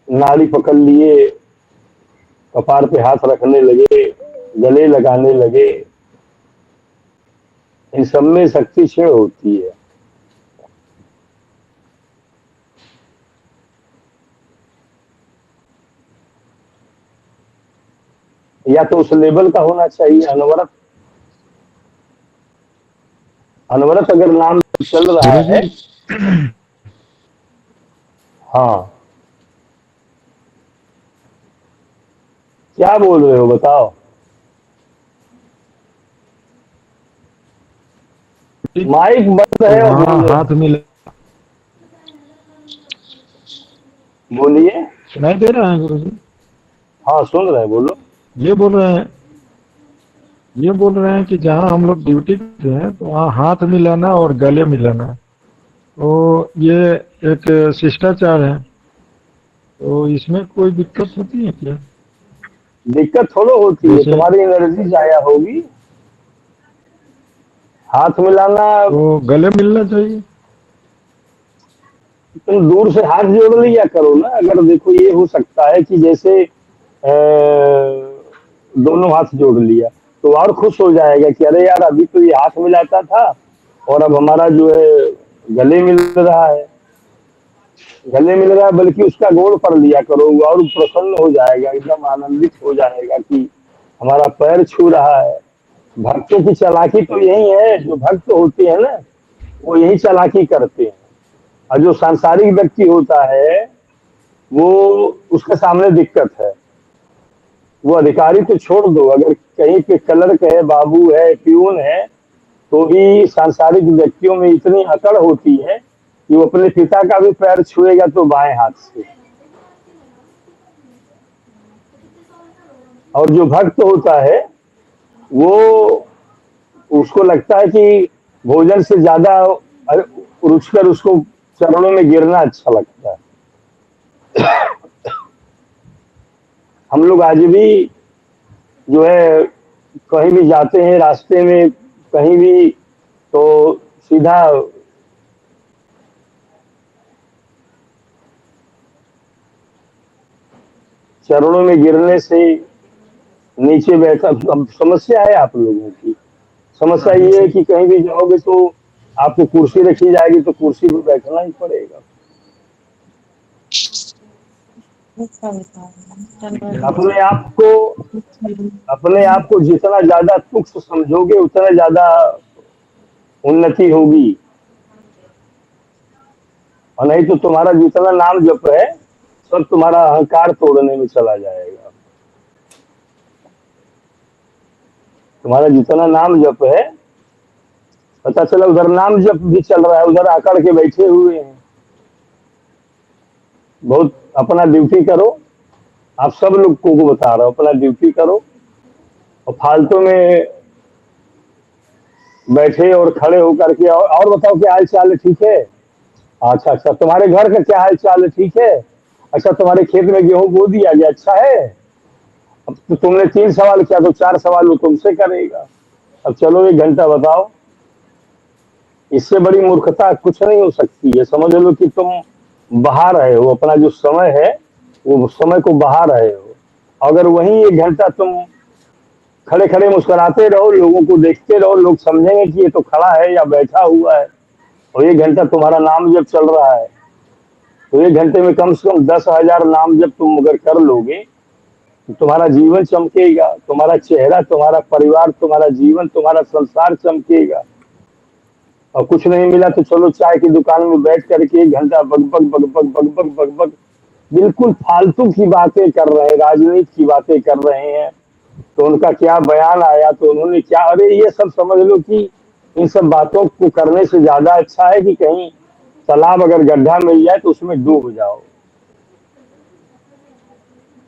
नाड़ी पकड़ लिए, कपार पे हाथ रखने लगे, गले लगाने लगे। इन सब में शक्ति क्षीण होती है। या तो उस लेवल का होना चाहिए अनवरत। अनवरत अगर नाम चल रहा है, हाँ, क्या बोल रहे हो बताओ? माइक बंद है और वहाँ बोलो। हाथ मिला, बोलिए। सुनाई दे रहा है गुरु जी? हाँ सुन रहे हैं, बोलो। ये बोल रहे हैं, ये बोल रहे हैं कि जहाँ हम लोग ड्यूटी करते हैं तो वहाँ हाथ मिलाना और गले मिलाना, तो ये एक शिष्टाचार है, तो इसमें कोई दिक्कत होती है क्या? दिक्कत थोड़ा होती है, जैसे तुम्हारी एनर्जी जाया होगी। हाथ मिलाना, तो गले मिलना चाहिए। तुम दूर से हाथ जोड़ लिया करो ना। अगर देखो ये हो सकता है कि जैसे दोनों हाथ जोड़ लिया तो और खुश हो जाएगा कि अरे यार अभी तो ये हाथ मिलाता था और अब हमारा जो है गले मिल रहा है। गले मिल रहा है, बल्कि उसका गोड़ पड़ लिया करो, वो और प्रसन्न हो जाएगा, एकदम आनंदित हो जाएगा कि हमारा पैर छू रहा है। भक्तों की चालाकी तो यही है, जो भक्त होते हैं ना वो यही चालाकी करते हैं। और जो सांसारिक व्यक्ति होता है वो, उसके सामने दिक्कत है। वो अधिकारी तो छोड़ दो, अगर कहीं पे क्लर्क है, बाबू है, प्यून है, तो भी सांसारिक व्यक्तियों में इतनी अकड़ होती है कि वो अपने पिता का भी पैर छुएगा तो बाएं हाथ से। और जो भक्त होता है वो, उसको लगता है कि भोजन से ज्यादा रुचकर उसको चरणों में गिरना अच्छा लगता है। हम लोग आज भी जो है कहीं भी जाते हैं, रास्ते में कहीं भी, तो सीधा चरणों में गिरने से नीचे बैठा। अब समस्या है आप लोगों की, समस्या ये है कि कहीं भी जाओगे तो आपको कुर्सी रखी जाएगी तो कुर्सी पर बैठना ही पड़ेगा। अपने आप को जितना ज्यादा तुच्छ समझोगे उतना ज्यादा उन्नति होगी, और नहीं तो तुम्हारा जितना नाम जप है सब तुम्हारा अहंकार तोड़ने में चला जाएगा। तुम्हारा जितना नाम जप है, पता चला उधर नाम जप भी चल रहा है, उधर आकड़ के बैठे हुए हैं। बहुत अपना ड्यूटी करो, आप सब लोग को बता रहा हूं, अपना ड्यूटी करो और फालतू में बैठे और खड़े होकर के और बताओ क्या हाल चाल है, ठीक है? अच्छा अच्छा, तुम्हारे घर का क्या हाल चाल है, ठीक है? अच्छा, तुम्हारे खेत में गेहूं बो दिया गया, अच्छा है? अब तो तुमने 3 सवाल किया तो 4 सवाल वो तुमसे करेगा। अब चलो 1 घंटा बताओ, इससे बड़ी मूर्खता कुछ नहीं हो सकती है। समझ लो कि तुम बहा रहे हो अपना जो समय है, वो समय को बहा रहे हो। अगर वहीं 1 घंटा तुम खड़े खड़े मुस्कुराते रहो, लोगों को देखते रहो, लोग समझेंगे कि ये तो खड़ा है या बैठा हुआ है, और 1 घंटा तुम्हारा नाम जब चल रहा है, तो 1 घंटे में कम से कम 10,000 नाम जब तुम अगर कर लोगे तो तुम्हारा जीवन चमकेगा, तुम्हारा चेहरा, तुम्हारा परिवार, तुम्हारा जीवन, तुम्हारा संसार चमकेगा। और कुछ नहीं मिला तो चलो चाय की दुकान में बैठ करके 1 घंटा बकबक बकबक बकबक बकबक, बिल्कुल फालतू की बातें कर रहे हैं, राजनीति की बातें कर रहे हैं। तो उनका क्या बयान आया, तो उन्होंने क्या, अरे ये सब समझ लो कि इन सब बातों को करने से ज्यादा अच्छा है कि कहीं तालाब अगर गड्ढा मिल जाए तो उसमें डूब जाओ।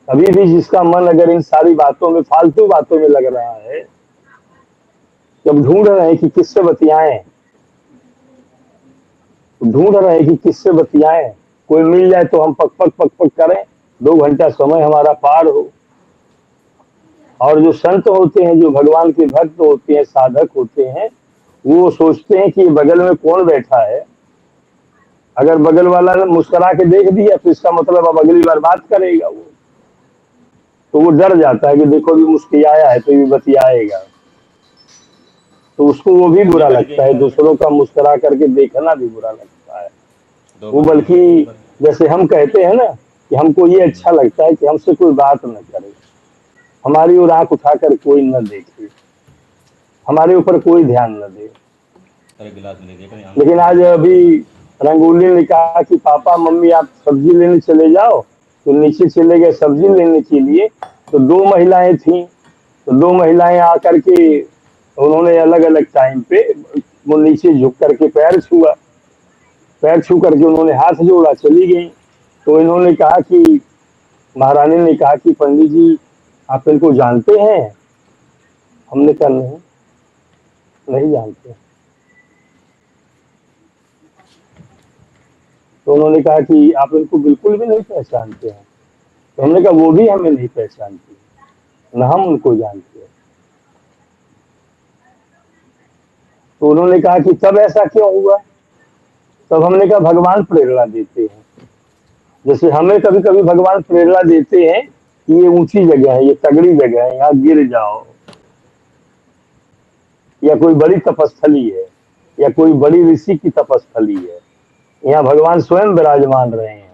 अभी भी जिसका मन अगर इन सारी बातों में, फालतू बातों में लग रहा है, जब ढूंढ रहे हैं कि किससे बतियाएं, ढूंढ रहे हैं कि किससे बतियाएं, कोई मिल जाए तो हम पक पक पक पक करें, 2 घंटा समय हमारा पार हो। और जो संत होते हैं, जो भगवान के भक्त होते हैं, साधक होते हैं, वो सोचते हैं कि बगल में कौन बैठा है। अगर बगल वाला ने मुस्कुरा के देख दिया तो इसका मतलब अब अगली बार बात करेगा वो, तो वो डर जाता है कि देखो भी मुस्कुराया है तो ये बतियाएगा, तो उसको वो भी बुरा लगता है। दूसरों का मुस्कुरा करके देखना भी बुरा लगता है वो, बल्कि जैसे हम कहते हैं ना कि हमको ये अच्छा लगता है कि हमसे कोई बात न करे, हमारी ओर आंख उठाकर कोई न देखे, हमारे ऊपर कोई ध्यान न दे। लेकिन आज अभी रंगोली ने कहा कि पापा मम्मी आप सब्जी लेने चले जाओ, तो नीचे चले गए सब्जी लेने के लिए, तो 2 महिलाएं थीं, तो 2 महिलाएं आकर के उन्होंने अलग अलग टाइम पे वो नीचे झुक करके पैर छुआ, पैर छू करके उन्होंने हाथ जोड़ा, चली गई। तो इन्होंने कहा कि महारानी ने कहा कि पंडित जी आप इनको जानते हैं? हमने कहा नहीं, नहीं जानते। तो उन्होंने कहा कि आप इनको बिल्कुल भी नहीं पहचानते हैं? तो हमने कहा वो भी हमें नहीं पहचानती, न हम उनको जानते हैं। तो उन्होंने कहा कि तब ऐसा क्यों हुआ? तब हमने कहा भगवान प्रेरणा देते हैं, जैसे हमें कभी कभी भगवान प्रेरणा देते हैं कि ये ऊंची जगह है, ये तगड़ी जगह है, यहाँ गिर जाओ, या कोई बड़ी तपस्थली है, या कोई बड़ी ऋषि की तपस्थली है, यहाँ भगवान स्वयं विराजमान रहे हैं,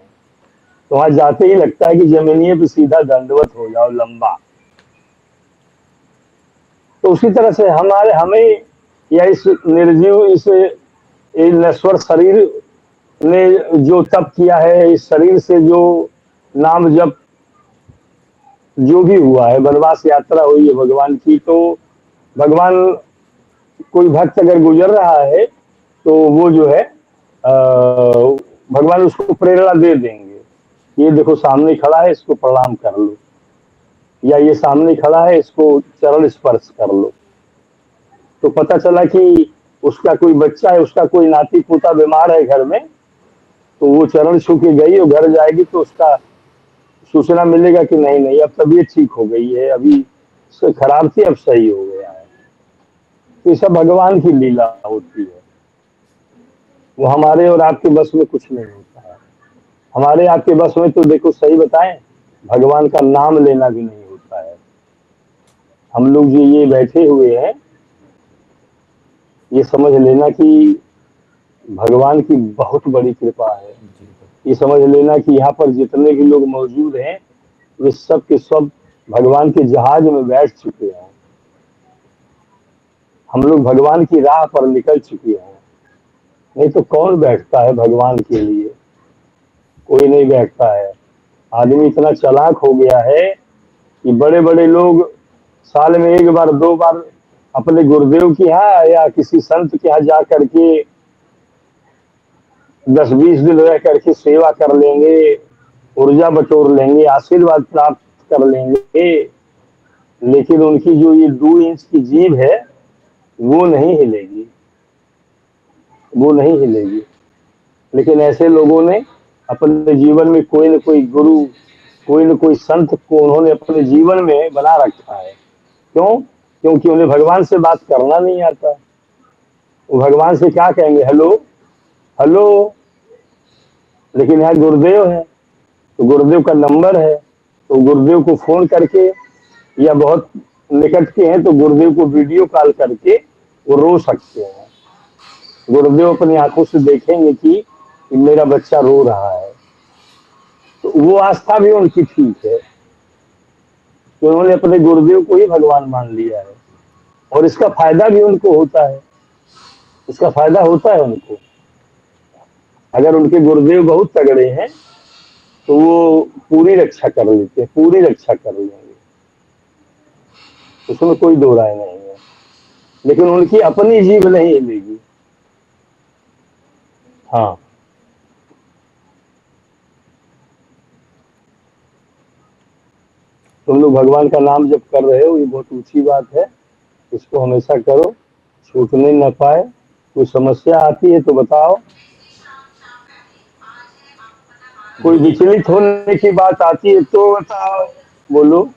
तो वहां जाते ही लगता है कि जमीनिए पे सीधा दंडवत हो जाओ लंबा। तो उसी तरह से हमारे हमें या इस निर्जीव इस नश्वर शरीर ने जो तप किया है, इस शरीर से जो नाम जप जो भी हुआ है, वनवास यात्रा हुई है भगवान की, तो भगवान कोई भक्त अगर गुजर रहा है तो वो जो है भगवान उसको प्रेरणा दे देंगे, ये देखो सामने खड़ा है, इसको प्रणाम कर लो, या ये सामने खड़ा है, इसको चरण स्पर्श कर लो। तो पता चला कि उसका कोई बच्चा है, उसका कोई नाती पोता बीमार है घर में, तो वो चरण छू के गई और घर जाएगी तो उसका सूचना मिलेगा कि नहीं नहीं अब तबीयत ठीक हो गई है, अभी खराब थी अब सही हो गया है। तो ये सब भगवान की लीला होती है, वो हमारे और आपके बस में कुछ नहीं होता है। हमारे आपके बस में तो देखो सही बताएं, भगवान का नाम लेना भी नहीं होता है। हम लोग जो ये बैठे हुए हैं, ये समझ लेना कि भगवान की बहुत बड़ी कृपा है। ये समझ लेना कि यहाँ पर जितने भी लोग मौजूद हैं वे सब के सब भगवान के जहाज में बैठ चुके हैं। हम लोग भगवान की राह पर निकल चुके हैं। नहीं तो कौन बैठता है भगवान के लिए? कोई नहीं बैठता है। आदमी इतना चालाक हो गया है कि बड़े बड़े लोग साल में एक बार दो बार अपने गुरुदेव के यहाँ या किसी संत के यहाँ जा करके 10-20 दिन रह करके सेवा कर लेंगे, ऊर्जा बटोर लेंगे, आशीर्वाद प्राप्त कर लेंगे, लेकिन उनकी जो ये 2 इंच की जीभ है वो नहीं हिलेगी, वो नहीं हिलेगी। लेकिन ऐसे लोगों ने अपने जीवन में कोई न कोई गुरु, कोई न कोई संत को उन्होंने अपने जीवन में बना रखा है। क्यों? क्योंकि उन्हें भगवान से बात करना नहीं आता। वो भगवान से क्या कहेंगे? Hello hello. लेकिन यहाँ गुरुदेव है तो गुरुदेव का नंबर है, तो गुरुदेव को फोन करके, या बहुत निकट के हैं तो गुरुदेव को वीडियो कॉल करके वो रो सकते हैं। गुरुदेव अपनी आंखों से देखेंगे कि मेरा बच्चा रो रहा है, तो वो आस्था भी उनकी ठीक है कि उन्होंने अपने गुरुदेव को ही भगवान मान लिया है, और इसका फायदा भी उनको होता है। इसका फायदा होता है उनको। अगर उनके गुरुदेव बहुत तगड़े हैं तो वो पूरी रक्षा कर लेते हैं, पूरी रक्षा कर लेंगे, उसमें कोई दो राय नहीं है। लेकिन उनकी अपनी जीभ नहीं हिलेगी। हाँ, तुम लोग भगवान का नाम जब कर रहे हो ये बहुत ऊंची बात है, इसको हमेशा करो, छूटने न पाए। कोई समस्या आती है तो बताओ, कोई विचलित होने की बात आती है तो बताओ, बोलो।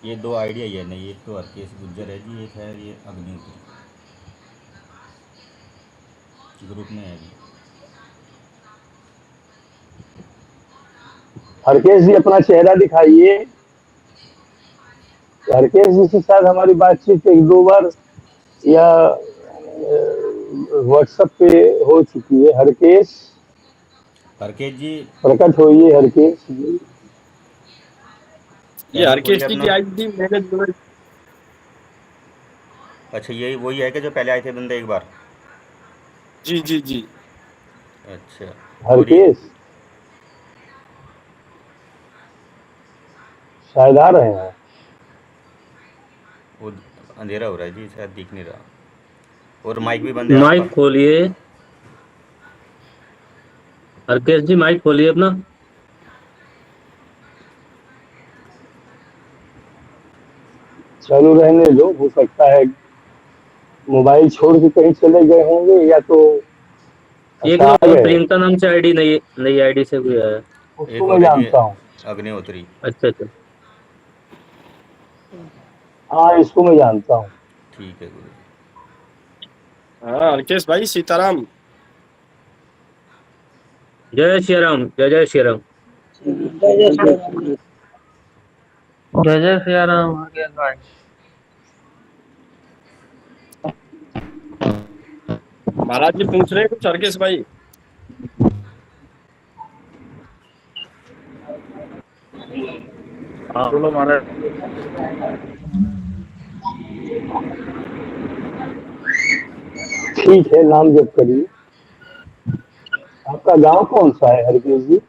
ये 2 आइडिया ही है नहीं, एक तो हरकेश गुज्जर है जी, एक है ये अग्निहोत्री ग्रुप में है जी। हरकेश जी अपना चेहरा दिखाइए। हरकेश जी से शायद हमारी बातचीत 1-2 बार या व्हाट्सएप पे हो चुकी है। हरकेश जी प्रकट होइए। हरकेश जी ये चैनल हरकेश खोलिए जी अपना। की आईडी मैंने अच्छा यही वही है कि जो पहले आए थे बंदे एक बार? जी जी जी। अच्छा। और ये हरकेश शायद आ रहे हैं। वो अंधेरा हो रहा है जी, शायद दिख नहीं रहा। और माइक भी बंद है माइक आपका। खोलिए, हरकेश जी माइक खोलिए अपना। चलो रहने दो, हो सकता है मोबाइल छोड़ के कहीं चले गए होंगे या तो एक अच्छा लोग आ और गए। प्रियंका नाम से आईडी, नई नई आईडी से भी आया है। एक उसको मैं और है जी, जानता हूँ। अग्निहोत्री। अच्छा अच्छा। हाँ, इसको मैं जानता हूँ। ठीक है गुरु जी। हाँ राकेश भाई, सीताराम। जय श्री राम, जय जय श्री राम। जय जय सिया राम हरकेश भाई। महाराज जी पूछ रहे हैं कुछ हरकेश भाई। हाँ बोलो महाराज। ठीक है, नाम जप करिए। आपका गांव कौन सा है हरकेश जी?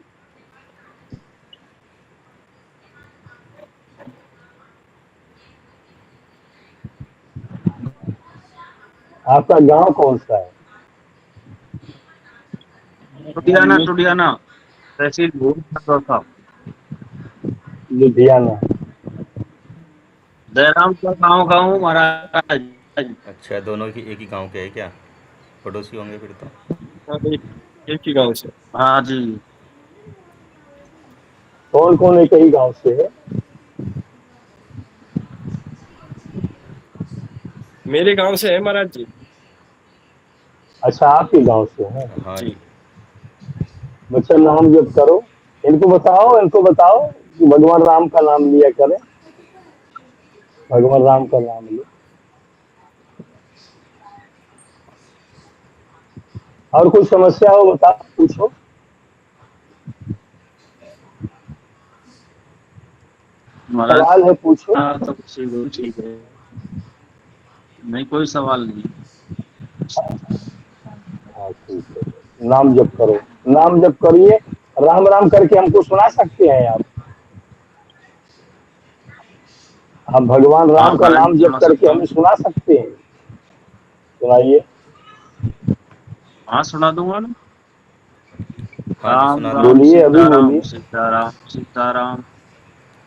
आपका गांव कौन सा है? टुडियाना टुडियाना, तहसील भूल, लुधियाना। जयराम का गाँव का हूँ महाराज। अच्छा, दोनों की एक ही गांव के है क्या? पड़ोसी होंगे फिर तो। हाँ, एक ही गाँव से। हाँ जी। कौन कौन एक ही गांव से है? मेरे गांव से है महाराज जी। अच्छा, आपके गांव से है। हाँ जी। जी। बच्चा नाम जप करो। इनको बताओ कि भगवान राम का नाम लिया करें। भगवान राम का नाम लो। और कोई समस्या हो बता, पूछो। महाराज सवाल है, पूछो। तो ठीक है, नहीं कोई सवाल नहीं। हाँ ठीक है, नाम जप करो। नाम जप करिए। राम राम करके हमको सुना सकते हैं आप भगवान हाँ राम का महाराज नाम जी जप सुना करके सकता हमें हूँ। सुना सकते हैं? सुनाइए। हाँ सुना दूंगा ना। हाँ जी, राम सुना दो। राम बोलिए, अभी सीताराम बोलिए। सीताराम सीताराम,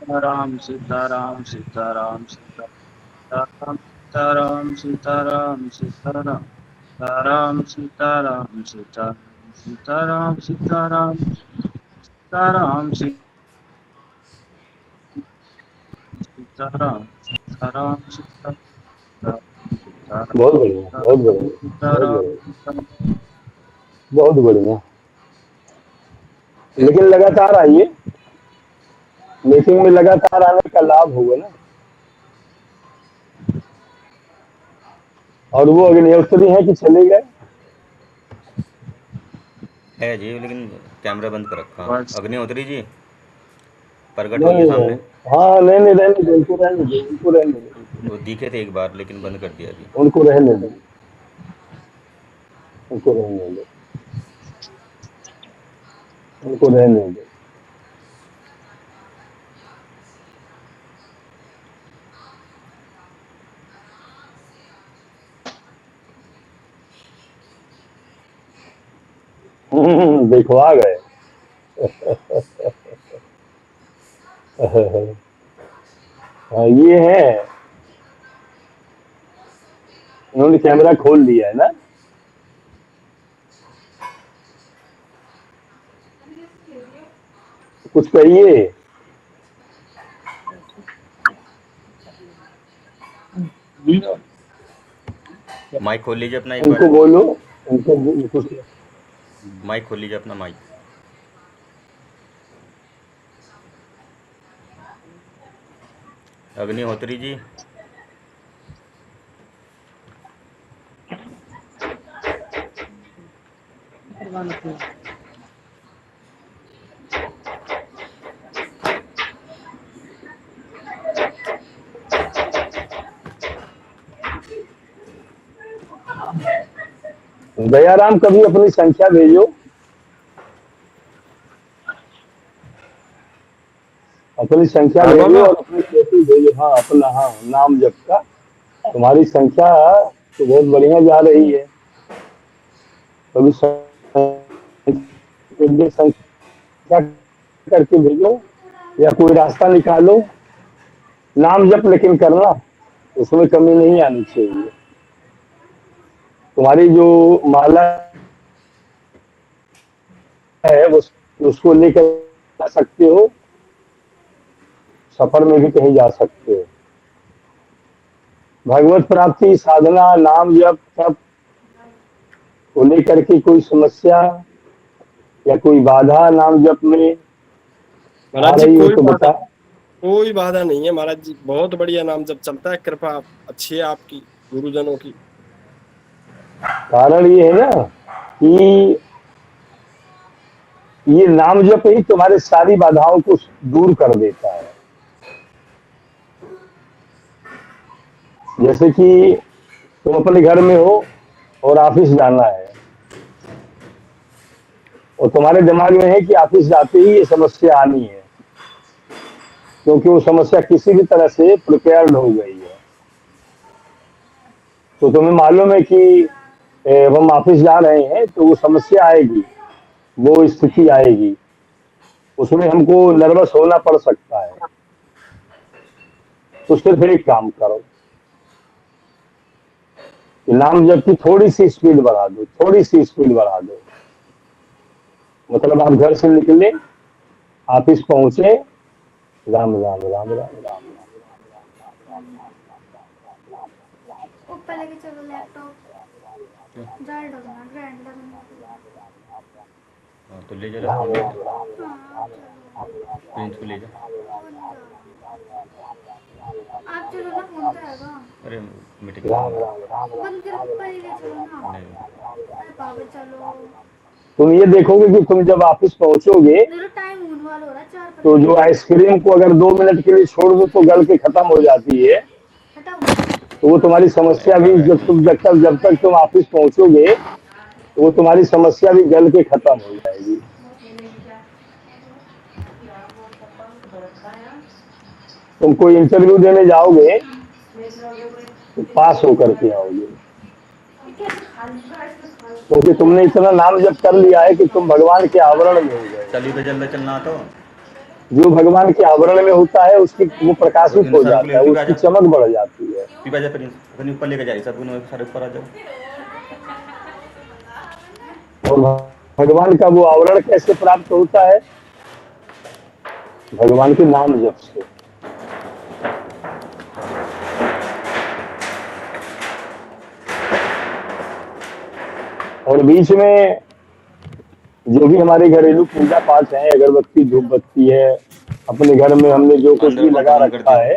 राम सीताराम सीताराम सीताराम सीताराम सीताराम सीताराम, राम सीताराम सीताराम सीताराम सीताराम सीताराम सीताराम सीताराम सीताराम बहुत बढ़िया, बहुत बढ़िया, बहुत सीताराम बढ़िया, सीताराम। बहुत बढ़िया। लेकिन लगातार आइए। मीटिंग में लगातार आने का लाभ होगा ना। और वो अग्निहोत्री हैं कि चले गए? है जी, लेकिन कैमरा बंद कर रखा। बस अग्निहोत्री जी प्रकट नहीं होइए नहीं नहीं। सामने। हाँ, नहीं नहीं, रहने दो, उनको रहने दो, उनको रहने दो। वो दिखे थे एक बार लेकिन बंद कर दिया जी। उनको रहने दो, उनको रहने दो, उनको रहने दो। देखो आ गए। हाँ, ये है। इन्होंने कैमरा खोल दिया है ना। कुछ कहिए। माइक खोल लीजिए अपना एक उनको बार। बोलो। कुछ। माइक खोल लीजिए अपना माइक। अग्निहोत्री जी। दयाराम, कभी अपनी संख्या भेजो। अपनी संख्या हाँ भेजो बाबा। और अपनी फोटो भेजो। हाँ, अपना, हाँ, नाम जप का तुम्हारी संख्या तो बहुत बढ़िया जा रही है। कभी संख्या करके भेजो या कोई रास्ता निकालो, नाम जप लेकिन करना, उसमें कमी नहीं आनी चाहिए। तुम्हारी जो माला है वो उसको लेकर जा सकते हो, सफर में भी कहीं जा सकते हो। भगवत प्राप्ति, साधना, नाम जप सब को लेकर के कोई समस्या या कोई बाधा नाम जप में आ महाराज जी रही हो कोई तो बाधा, बता। कोई बाधा नहीं है महाराज जी, बहुत बढ़िया नाम जब चलता है, कृपा अच्छी है आपकी, गुरुजनों की। कारण ये है ना कि ये नाम जप ही तुम्हारे सारी बाधाओं को दूर कर देता है। जैसे कि तुम अपने घर में हो और ऑफिस जाना है, और तुम्हारे दिमाग में है कि ऑफिस जाते ही ये समस्या आनी है, क्योंकि वो समस्या किसी भी तरह से प्रिपेयर्ड हो गई है। तो तुम्हें मालूम है कि हम ऑफिस जा रहे हैं तो वो समस्या आएगी, वो स्थिति आएगी, उसमें हमको नर्वस होना पड़ सकता है। तो सिर्फ एक काम करो कि नाम जप की थोड़ी सी स्पीड बढ़ा दो, थोड़ी सी स्पीड बढ़ा दो। मतलब आप घर से निकले, ऑफिस पहुंचे, राम राम राम राम राम ऊपर लेके चलो लैपटॉप, ड्राई डलना, ग्राइंड डलना। तो ले जा प्रिंस को ले जा। आप चलो ना, फोन तो आएगा। अरे मीटिंग बंद कर, ऊपर ही ले चलो ना। अरे बाबा चलो। तुम ये देखोगे कि तुम जब ऑफिस पहुंचोगे टाइम होने वाला हो रहा है 4 तो जो आइसक्रीम को अगर 2 मिनट के लिए छोड़ दो तो गल के खत्म हो जाती है। तो वो तुम्हारी समस्या भी जब तक तुम ऑफिस पहुंचोगे तो वो तुम्हारी समस्या भी गल के खत्म हो जाएगी। तुम कोई इंटरव्यू देने जाओगे तो पास होकर के आओगे, क्योंकि तुमने इतना नाम जप कर लिया है कि तुम भगवान के आवरण में हो गए। चली पे जल्दी चलना तो जो भगवान के आवरण में होता है उसकी वो प्रकाशित हो जाता है, उसकी चमक बढ़ जाती है। ऊपर लेके जाए सब सारे ऊपर आ जाओ। और भगवान का वो आवरण कैसे प्राप्त होता है? भगवान के नाम जप से। और बीच में जो भी हमारे घरेलू पूजा पाठ है, अगरबत्ती धूप बत्ती है, अपने घर में हमने जो कुछ भी लगा रखा है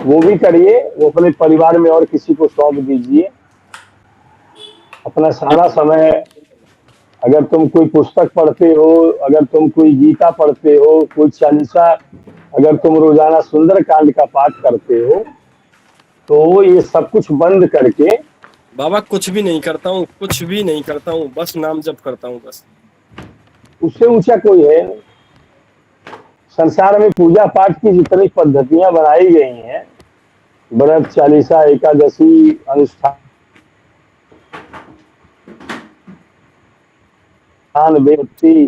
वो भी करिए, वो अपने परिवार में और किसी को सौंप दीजिए। अपना सारा समय, अगर तुम कोई पुस्तक पढ़ते हो, अगर तुम कोई गीता पढ़ते हो, कोई चालीसा, अगर तुम रोजाना सुंदरकांड का पाठ करते हो, तो ये सब कुछ बंद करके। बाबा कुछ भी नहीं करता हूँ, कुछ भी नहीं करता हूँ, बस नाम जप करता हूँ बस। उससे ऊंचा कोई है नहीं। संसार में पूजा पाठ की जितनी पद्धतियां बनाई गई हैं, व्रत, चालीसा, एकादशी, अनुष्ठान, बेदती,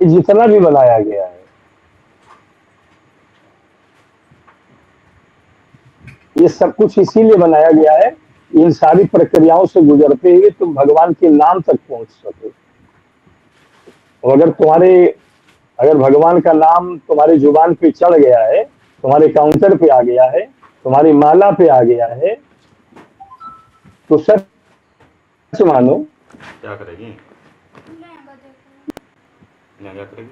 जितना भी बनाया गया है, ये सब कुछ इसीलिए बनाया गया है, इन सारी प्रक्रियाओं से गुजरते हुए तुम भगवान के नाम तक पहुंच सको। और अगर भगवान का नाम तुम्हारे जुबान पे चढ़ गया है, तुम्हारे काउंटर पे आ गया है, तुम्हारी माला पे आ गया है, तो सच मानो क्या करेगी? क्या करेगी?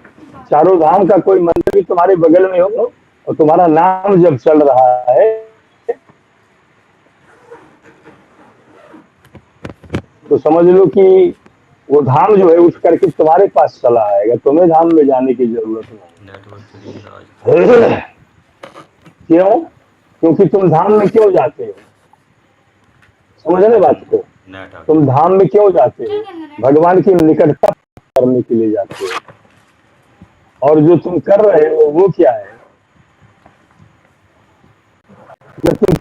चारों धाम का कोई मंदिर भी तुम्हारे बगल में हो और तुम्हारा नाम जब चल रहा है तो समझ लो कि वो धाम जो है उठ करके तुम्हारे पास चला आएगा, तुम्हें धाम में जाने की जरूरत नहीं। क्यों? क्योंकि तुम धाम में क्यों जाते हो? समझ रहे बात को? तुम धाम में क्यों जाते हो? भगवान की निकटता करने के लिए जाते हो। और जो तुम कर रहे हो वो क्या है? लेकिन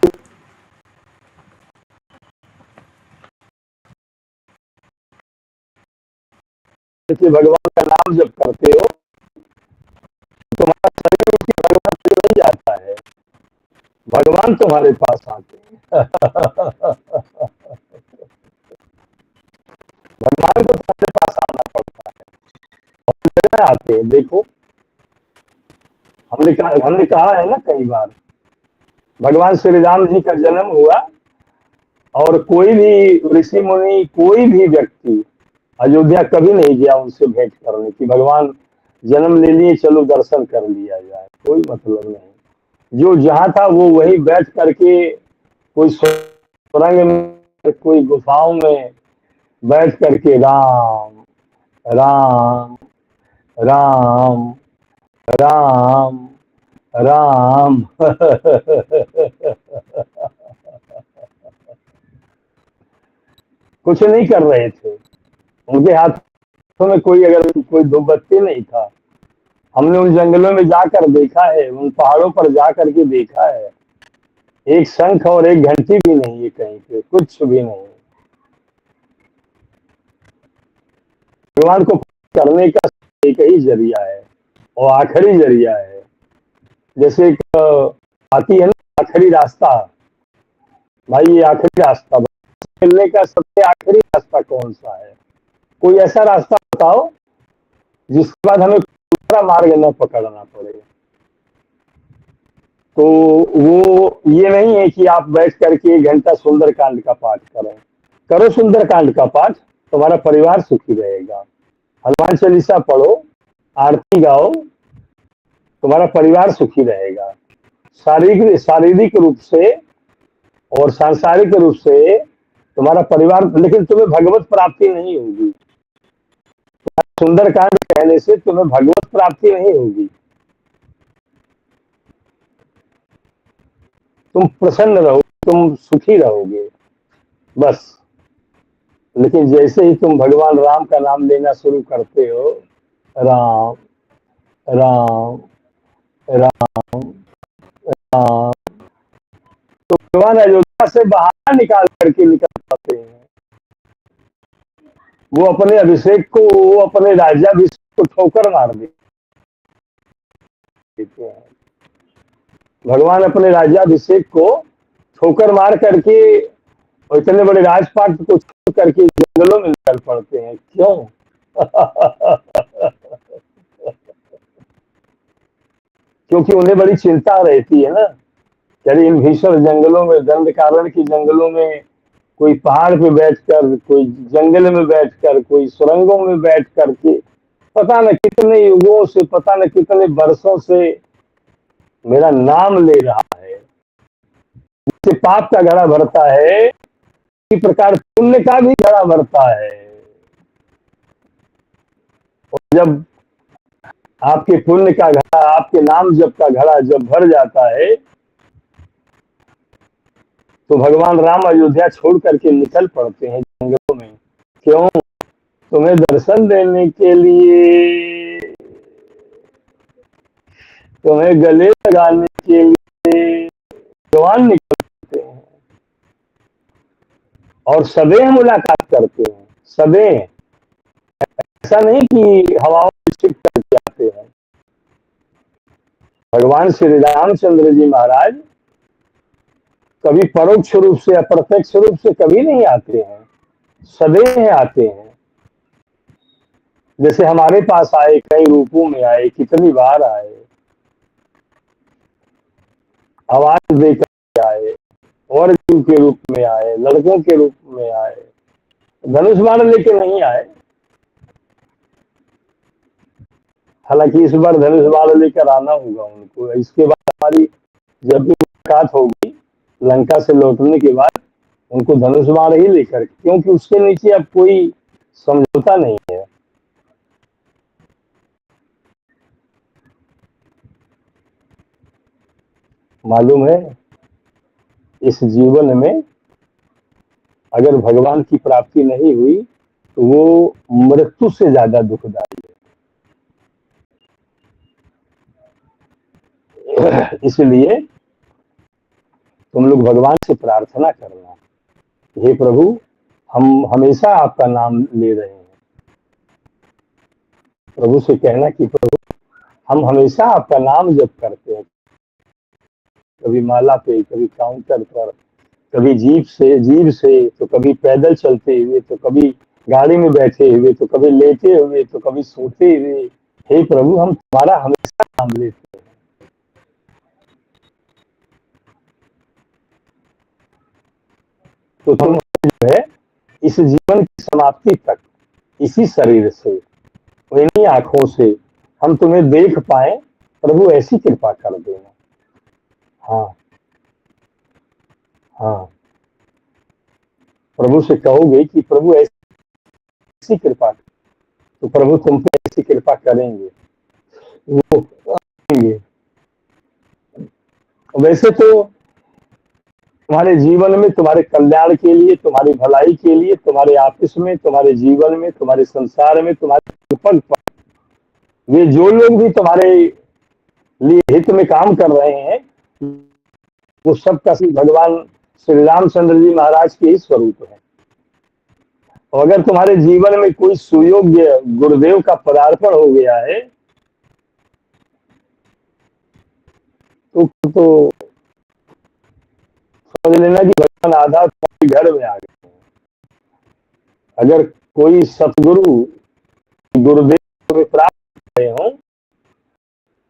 जैसे भगवान का नाम जब करते हो तुम्हारा शरीर उसी भगवान से नहीं जाता है, भगवान तुम्हारे पास आते हैं। भगवान को तुम्हारे पास आना पड़ता है और जगह आते हैं। देखो हमने कहा है ना कई बार, भगवान श्री राम जी का जन्म हुआ और कोई भी ऋषि मुनि, कोई भी व्यक्ति अयोध्या कभी नहीं गया उनसे भेंट करने की। भगवान जन्म ले लिए, चलो दर्शन कर लिया जाए, कोई मतलब नहीं। जो जहां था वो वहीं बैठ करके, कोई सुरंग में, कोई गुफाओं में बैठ करके राम राम राम राम राम कुछ नहीं कर रहे थे। उनके हाथों में कोई धूपबत्ती नहीं था। हमने उन जंगलों में जाकर देखा है, उन पहाड़ों पर जाकर के देखा है, एक शंख और एक घंटी भी नहीं है कहीं पे, कुछ भी नहीं। भगवान को करने का एक ही जरिया है और आखिरी जरिया है। जैसे एक आती है ना आखिरी रास्ता, भाई ये आखिरी रास्ता, मिलने का सबसे आखिरी रास्ता कौन सा है? कोई ऐसा रास्ता बताओ जिसके बाद हमें दूसरा मार्ग न पकड़ना पड़े। तो वो ये नहीं है कि आप बैठ करके 1 घंटा सुंदरकांड का पाठ करें। करो सुंदरकांड का पाठ, तुम्हारा परिवार सुखी रहेगा। हनुमान चालीसा पढ़ो, आरती गाओ, तुम्हारा परिवार सुखी रहेगा। शारीरिक रूप से और सांसारिक रूप से तुम्हारा परिवार, लेकिन तुम्हें भगवत प्राप्ति नहीं होगी। सुंदरकांड कहने से तुम्हें भगवत प्राप्ति नहीं होगी। तुम प्रसन्न रहो, तुम सुखी रहोगे बस। लेकिन जैसे ही तुम भगवान राम का नाम लेना शुरू करते हो, राम राम राम राम, तो भगवान अयोध्या से बाहर निकाल करके निकल पाते हैं। वो अपने अभिषेक को, वो अपने राज्याभिषेक को ठोकर मार देते हैं। भगवान अपने राज्याभिषेक को ठोकर मार करके और इतने बड़े राजपाट को छोड़ करके जंगलों में निकल पड़ते हैं। क्यों? क्योंकि उन्हें बड़ी चिंता रहती है ना, अरे इन भीषण जंगलों में, दंडकारण्य की जंगलों में, कोई पहाड़ पे बैठकर, कोई जंगल में बैठकर, कोई सुरंगों में बैठ करके पता न कितने युगों से, पता न कितने वर्षों से मेरा नाम ले रहा है। जिससे पाप का घड़ा भरता है, इसी प्रकार पुण्य का भी घड़ा भरता है। और जब आपके पुण्य का घड़ा, आपके नाम जप का घड़ा जब भर जाता है, तो भगवान राम अयोध्या छोड़ करके निकल पड़ते हैं जंगलों में। क्यों? तुम्हें दर्शन देने के लिए, तुम्हें गले लगाने के लिए भगवान निकलते हैं और सदैव मुलाकात करते हैं। सदैव, ऐसा नहीं कि हवाओं में छिप करके आते हैं। भगवान श्री रामचंद्र जी महाराज कभी परोक्ष रूप से, अप्रत्यक्ष रूप से कभी नहीं आते हैं, सदैव आते हैं। जैसे हमारे पास आए, कई रूपों में आए, कितनी बार आए, आवाज देकर आए, और जीव के रूप में आए, लड़कों के रूप में आए, धनुष बाण लेके नहीं आए। हालांकि इस बार धनुष बाण लेकर आना होगा उनको। इसके बाद हमारी जब भी मुलाकात होगी लंका से लौटने के बाद, उनको धनुष बाण ही लेकर, क्योंकि उसके नीचे अब कोई समझौता नहीं है। मालूम है, इस जीवन में अगर भगवान की प्राप्ति नहीं हुई तो वो मृत्यु से ज्यादा दुखदायी है। इसलिए तुम लोग भगवान से प्रार्थना करना, हे प्रभु हम हमेशा आपका नाम ले रहे हैं। प्रभु से कहना कि प्रभु हम हमेशा आपका नाम जप करते हैं, कभी माला पे, कभी काउंटर पर, कभी जीप से तो कभी पैदल चलते हुए, तो कभी गाड़ी में बैठे हुए, तो कभी लेटे हुए, तो कभी सोते हुए। हे प्रभु हम तुम्हारा हमेशा नाम लेते हैं। तो तुम जो है इस जीवन की समाप्ति तक इसी शरीर से, इन्हीं आंखों से हम तुम्हें देख पाए, प्रभु ऐसी कृपा कर देना। हाँ हाँ, प्रभु से कहोगे कि प्रभु ऐसी कृपा, तो प्रभु तुम पे ऐसी कृपा करेंगे, वो करेंगे। वैसे तो तुम्हारे जीवन में, तुम्हारे कल्याण के लिए, तुम्हारी भलाई के लिए, तुम्हारे आपस में, तुम्हारे जीवन में, तुम्हारे संसार में, तुम्हारे पल पर वे जो लोग भी तुम्हारे लिए हित में काम कर रहे हैं, वो सब का भगवान श्री रामचंद्र जी महाराज के ही स्वरूप है। और अगर तुम्हारे जीवन में कोई सुयोग्य गुरुदेव का पदार्पण हो गया है तो समझ लेना कि भगवान आधा तुम्हारे घर में आ गए हैं। अगर कोई सतगुरु गुरुदेव में प्राप्त हुए हो,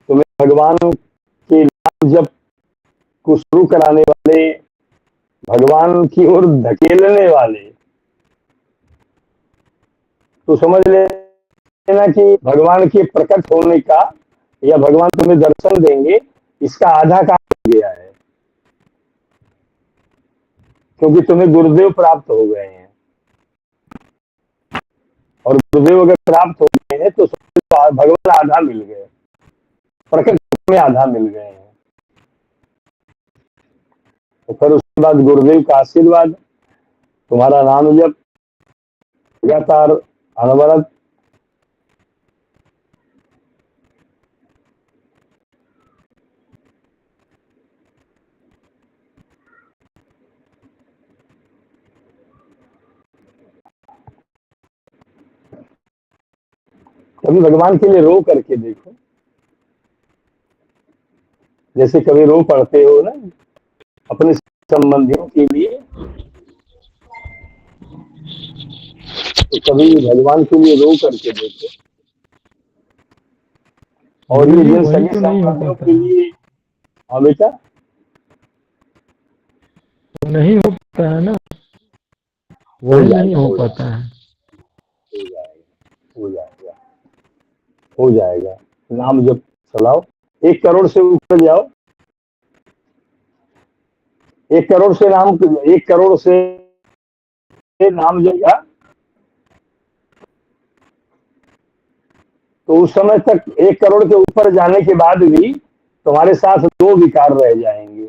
तुम्हें भगवान के नाम जप को शुरू कराने वाले, भगवान की ओर धकेलने वाले, तो समझ लेना कि भगवान के प्रकट होने का या भगवान तुम्हें दर्शन देंगे, इसका आधा काम हो गया है, क्योंकि तुम्हें गुरुदेव प्राप्त हो गए हैं। और गुरुदेव अगर प्राप्त हो गए हैं तो भगवान आधा मिल गए, प्रकट में आधा मिल गए हैं। तो फिर उसके बाद गुरुदेव का आशीर्वाद, तुम्हारा नाम जब लगातार अनवरत कभी भगवान के लिए रो करके देखो, जैसे कभी रो पड़ते हो ना अपने संबंधियों के लिए, तो कभी भगवान के लिए रो करके देखो। और ये जिन सभी संबंधियों के लिए, हाँ बेटा, नहीं हो पाता है ना, वही नहीं हो पाता है। हो जाएगा। नाम जब चलाओ, 1 करोड़ से ऊपर जाओ, 1 करोड़ से नाम जाएगा, तो उस समय तक 1 करोड़ के ऊपर जाने के बाद भी तुम्हारे साथ 2 विकार रह जाएंगे।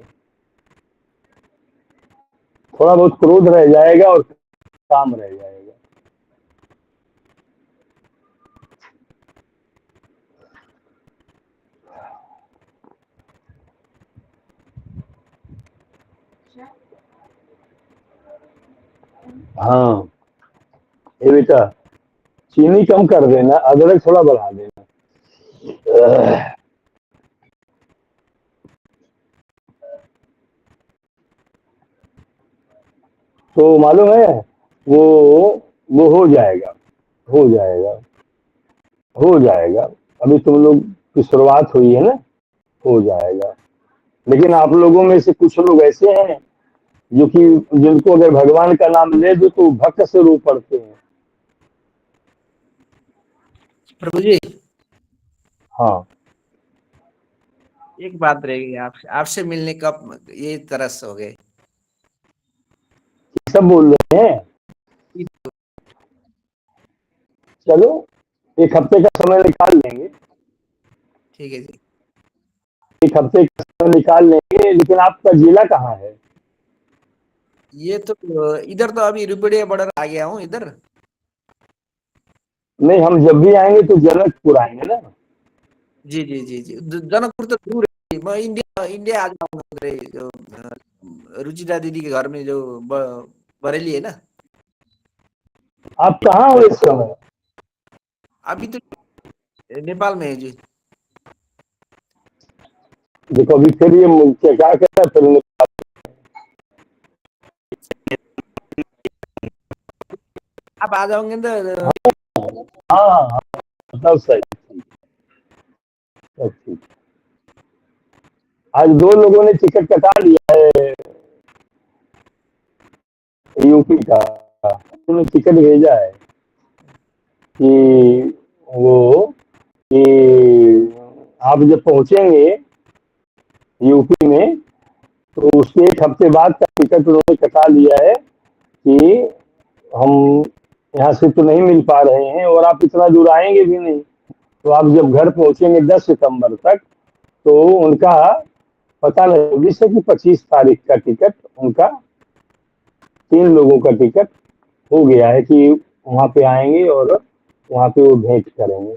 थोड़ा बहुत क्रोध रह जाएगा और काम रह जाएगा। हाँ ये बेटा, चीनी कम कर देना, अदरक थोड़ा बढ़ा देना। तो मालूम है वो हो जाएगा, हो जाएगा, हो जाएगा। अभी तुम लोग की शुरुआत हुई है ना, हो जाएगा। लेकिन आप लोगों में से कुछ लोग ऐसे हैं जो कि जिनको अगर भगवान का नाम ले दो तो भक्त से रो पड़ते हैं। प्रभु जी, हाँ एक बात रहेगी, आपसे मिलने का ये तरस हो गए। सब बोल रहे हैं, चलो 1 हफ्ते का समय निकाल लेंगे। ठीक है जी, 1 हफ्ते का समय निकाल लेंगे। लेकिन आपका जिला कहाँ है? ये तो इधर तो अभी रुपड़िया बॉर्डर आ गया हूँ इधर। नहीं, हम जब भी आएंगे तो जनकपुर आएंगे ना। जी जी जी जी, जनकपुर तो दूर है, मैं इंडिया आ जाऊंगा रुचिरा दीदी के घर में जो बरेली है ना। आप कहाँ हो इस समय? अभी तो नेपाल में है जी। देखो अभी फिर ये क्या कहता है फिर आप आ जाओगे तो हाँ तब सही। ठीक। आज 2 लोगों ने टिकट कटा लिया है यूपी का, उन्होंने टिकट भेजा है कि वो कि आप जब पहुंचेंगे यूपी में तो उसके 1 हफ्ते बाद का टिकट उन्होंने कटा लिया है कि हम यहाँ से तो नहीं मिल पा रहे हैं और आप इतना दूर आएंगे भी नहीं, तो आप जब घर पहुंचेंगे 10 सितंबर तक तो उनका पता नहीं 20 से 25 तारीख का टिकट उनका 3 लोगों का टिकट हो गया है कि वहाँ पे आएंगे और वहाँ पे वो भेंट करेंगे,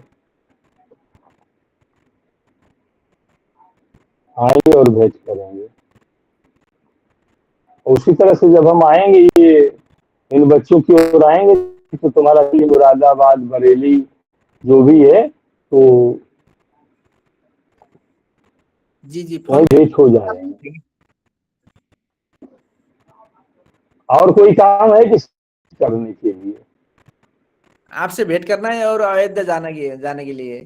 आएंगे और भेंट करेंगे। उसी तरह से जब हम आएंगे ये इन बच्चों की ओर आएंगे तो तुम्हारा मुरादाबाद बरेली जो भी है तो जी वहीं भेंट हो जाएंगे। और कोई काम है किस करने के लिए? आपसे भेंट करना है और अयोध्या जाने के लिए।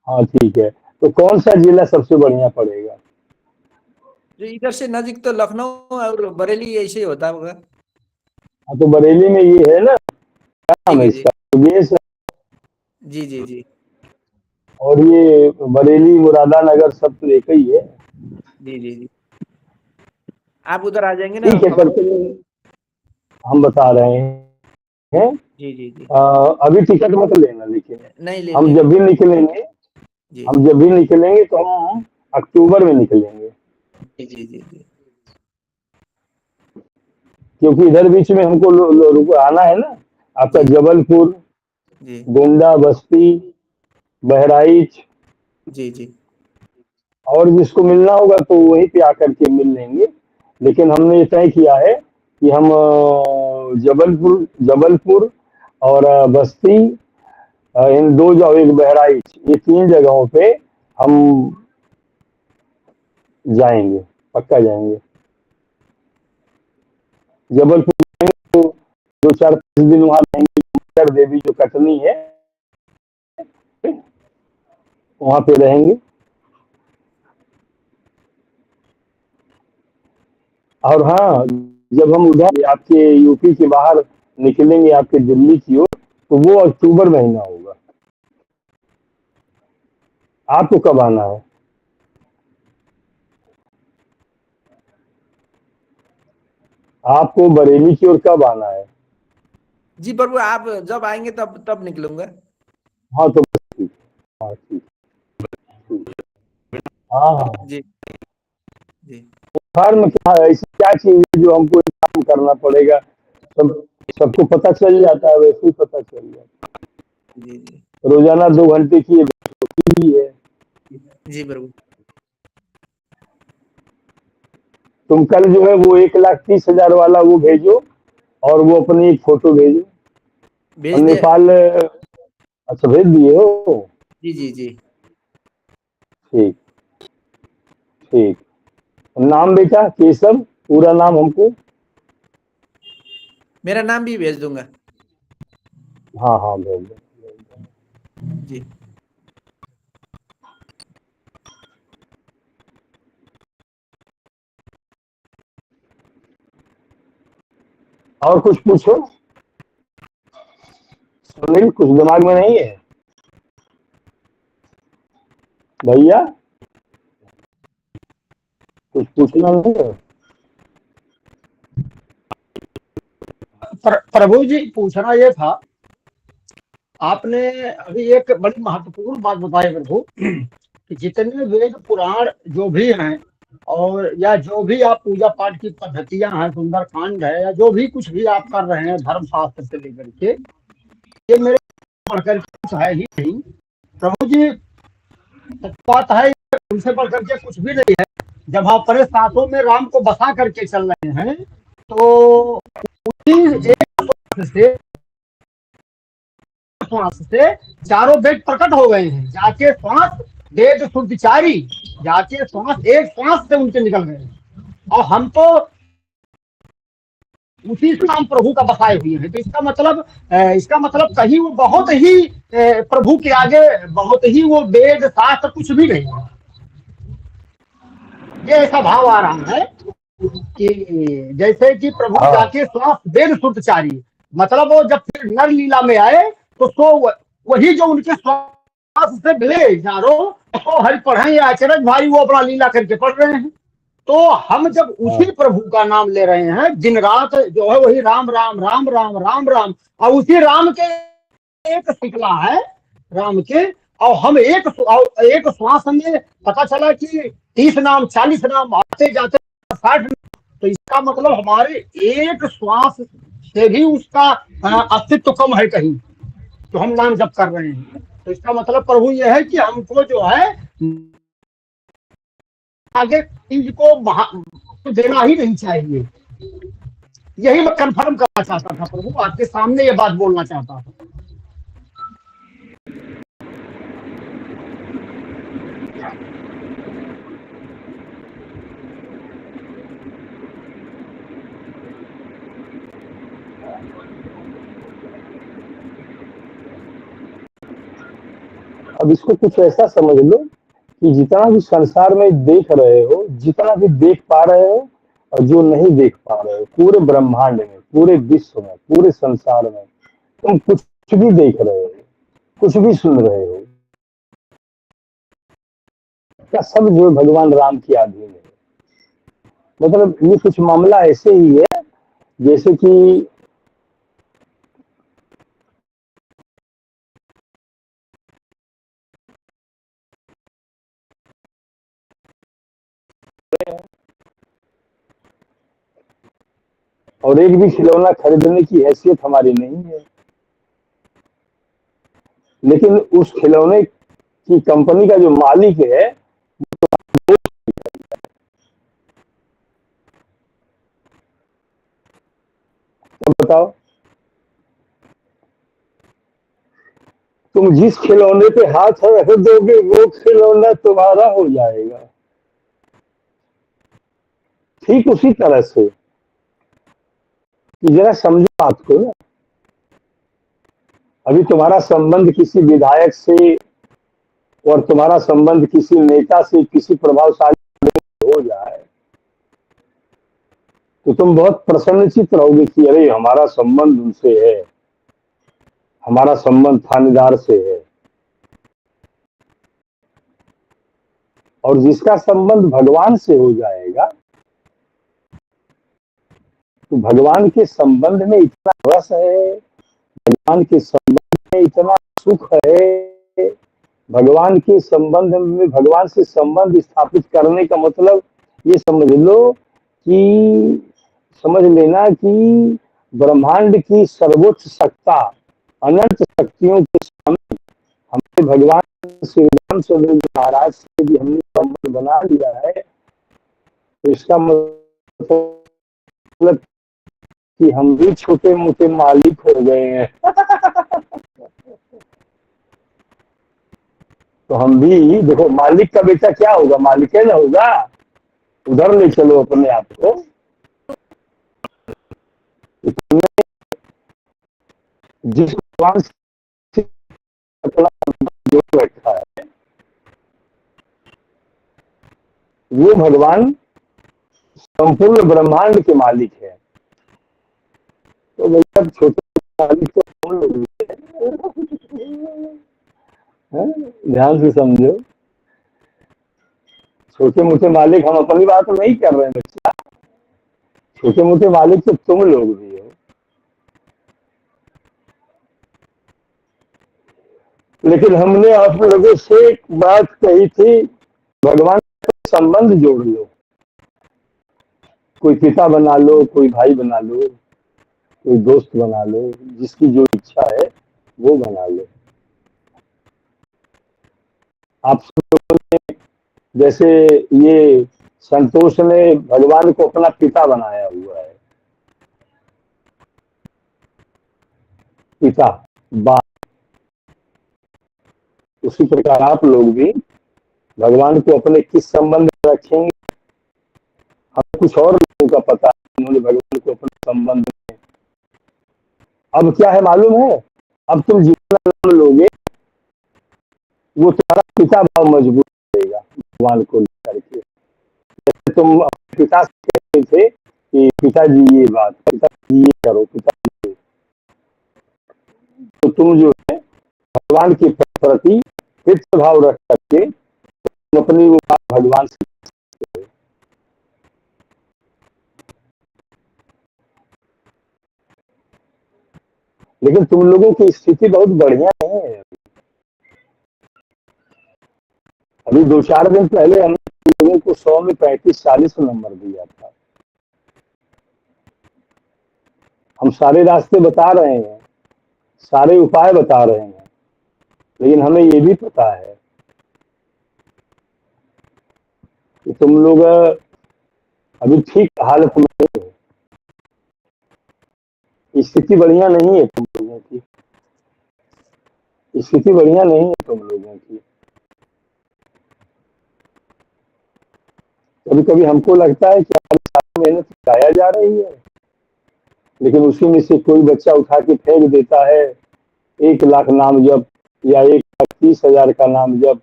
हाँ ठीक है, तो कौन सा जिला सबसे बढ़िया पड़ेगा? जो इधर से नजदीक तो लखनऊ और बरेली ऐसे ही होता होगा। हाँ तो बरेली में ये है ना, क्या नाम है इसका, योगेश। जी और ये बरेली मुरादानगर सब तो एक ही है। जी आप उधर आ जाएंगे ना। ठीक है करके हम बता रहे हैं। जी अभी टिकट मत लेना, लेकिन नहीं हम जब भी निकलेंगे तो हम अक्टूबर में निकलेंगे जी क्योंकि इधर बीच में हमको आना है ना, आपका जबलपुर, गोंडा, बस्ती, बहराइच जी और जिसको मिलना होगा तो वहीं पे आकर के मिल लेंगे। लेकिन हमने ये तय किया है कि हम जबलपुर और बस्ती, इन 2 जगह, एक बहराइच, ये 3 जगहों पे हम जाएंगे, पक्का जाएंगे। जबलपुर तो 2-4-5 दिन वहाँ रहेंगे, देवी जो कटनी है वहाँ पे रहेंगे। और हाँ, जब हम उधर आपके यूपी के बाहर निकलेंगे आपके दिल्ली की ओर तो वो अक्टूबर महीना होगा। आपको कब आना है? आपको बरेली की ओर कब आना है? जी प्रभु, आप जब आएंगे तब निकलूंगा। हाँ तो ठीक, हाँ ठीक, हाँ जी फार्म क्या है, ऐसी क्या चीज है जो हमको काम करना पड़ेगा? सबको पता चल जाता है, वैसे ही पता चल जाता है। जी रोजाना 2 घंटे की है। जी प्रभु। तुम कल जो है वो 1,30,000 वाला वो भेजो और वो अपनी एक फोटो भेजो। नेपाल, अच्छा भेज दिए हो? जी ठीक ठीक। नाम बेटा केशव, पूरा नाम हमको? मेरा नाम भी भेज दूंगा। हाँ भेज दो जी। और कुछ पूछो, सुनील कुछ दिमाग में नहीं है भैया? कुछ पूछना नहीं है? प्रभु जी पूछना ये था, आपने अभी एक बड़ी महत्वपूर्ण बात बताई प्रभु कि जितने वेद पुराण जो भी हैं और या जो भी आप पूजा पाठ की पद्धतियां हैं, सुंदरकांड है या जो भी कुछ भी आप कर रहे हैं धर्मशास्त्र से लेकर के, ये मेरे पढ़कर कुछ है ही नहीं प्रभु जी। बात है उनसे पढ़कर के कुछ भी नहीं है, जब हम अपने साथों में राम को बसा करके चल रहे हैं, तो उसी एक श्वास से चारों वेद प्रकट हो गए हैं। जाके श्वास वेद शुद्ध चारी, जाके श्वास एक श्वास से उनके निकल गए हैं। और हम तो उसी नाम प्रभु का बसाए हुए हैं। तो इसका मतलब कहीं वो बहुत ही प्रभु के आगे बहुत ही वो वेद शास्त्र कुछ भी नहीं है। ये ऐसा भाव आ रहा है कि जैसे कि प्रभु जाके श्वास वेद शुद्ध चारी, मतलब वो जब फिर नर लीला में आए तो वही जो उनके श्वास से मिले चारों, तो हरि पढ़े या अचरज भाई वो अपना लीला करके पढ़ रहे हैं। तो हम जब उसी प्रभु का नाम ले रहे हैं दिन रात, जो है वही राम राम राम राम राम राम, और उसी राम के एक श्रृंखला है राम के, और हम एक श्वास में पता चला कि 30 नाम 40 नाम आते जाते 60। तो इसका मतलब हमारे एक श्वास से भी उसका अस्तित्व कम है कहीं, तो हम नाम जप कर रहे हैं। तो इसका मतलब प्रभु यह है कि हमको जो है आगे चीज को देना ही नहीं चाहिए। यही मैं कंफर्म करना चाहता था प्रभु, आपके सामने ये बात बोलना चाहता था। अब इसको कुछ ऐसा समझ लो कि जितना भी संसार में देख रहे हो, जितना भी देख पा रहे हो और जो नहीं देख पा रहे हो, पूरे ब्रह्मांड में, पूरे विश्व में, पूरे संसार में तुम कुछ भी देख रहे हो, कुछ भी सुन रहे हो, क्या सब जो भगवान राम की अधीन है। मतलब ये कुछ मामला ऐसे ही है जैसे कि और एक भी खिलौना खरीदने की हैसियत हमारी नहीं है, लेकिन उस खिलौने की कंपनी का जो मालिक है तो बताओ, तुम जिस खिलौने पे हाथ रख दोगे वो खिलौना तुम्हारा हो जाएगा। ठीक उसी तरह से कि जरा समझो बात को ना, अभी तुम्हारा संबंध किसी विधायक से और तुम्हारा संबंध किसी नेता से, किसी प्रभावशाली हो जाए तो तुम बहुत प्रसन्नचित्त रहोगे कि अरे हमारा संबंध उनसे है, हमारा संबंध थानेदार से है। और जिसका संबंध भगवान से हो जाएगा तो भगवान के संबंध में इतना रस है, भगवान के संबंध में इतना सुख है, भगवान के संबंध में, भगवान से संबंध स्थापित करने का मतलब ये समझ लो कि, समझ लेना कि ब्रह्मांड की सर्वोच्च सत्ता, अनंत शक्तियों के सामने हमने भगवान श्री रामचंद्र महाराज से भी हमने संबंध बना लिया है। तो इसका मतलब कि हम भी छोटे मोटे मालिक हो गए हैं। तो हम भी देखो, मालिक का बेटा क्या होगा, मालिक है ना होगा। उधर ले चलो अपने आप को, जिस भगवान से जो बैठा है वो भगवान संपूर्ण ब्रह्मांड के मालिक है। तो भैया छोटे मालिक तो कौन लोग हैं? ध्यान से समझो, छोटे मोटे मालिक हम अपनी बात नहीं कर रहे हैं बच्चा, छोटे मोटे मालिक तो तुम लोग भी हो। लेकिन हमने आप लोगों से एक बात कही थी, भगवान से संबंध जोड़ लो, कोई पिता बना लो, कोई भाई बना लो, कोई दोस्त बना लो, जिसकी जो इच्छा है वो बना लो। आप सब लोगों ने जैसे ये संतोष ने भगवान को अपना पिता बनाया हुआ है, पिता बाप। उसी प्रकार आप लोग भी भगवान को अपने किस संबंध में रखेंगे? हमें कुछ और लोगों का पता है, उन्होंने भगवान को अपने संबंध में। अब क्या है मालूम है? अब तुम जितना नाम लोगे वो तुम्हारा पिता भाव मजबूत रहेगा भगवान को लेकर के। जैसे तुम अपने पिता से कहते थे कि पिताजी ये बात, पिताजी ये करो, पिताजी ये, तो तुम जो है भगवान के प्रति हित भाव रख करके तुम अपनी वो बात भगवान से। लेकिन तुम लोगों की स्थिति बहुत बढ़िया नहीं है। अभी 2-4 दिन पहले हमने तुम लोगों को 100 में 35-40 नंबर दिया था। हम सारे रास्ते बता रहे हैं, सारे उपाय बता रहे हैं, लेकिन हमें ये भी पता है कि तुम लोग अभी ठीक हालत में नहीं हो। स्थिति बढ़िया नहीं है तुम लोगों की, स्थिति बढ़िया नहीं है तुम लोगों की। कभी कभी हमको लगता है कि हमारी सारी मेहनत जाया जा रही है, लेकिन उसी में से कोई बच्चा उठा के फेंक देता है 1 लाख नाम जप, या 1,30,000 का नाम जप,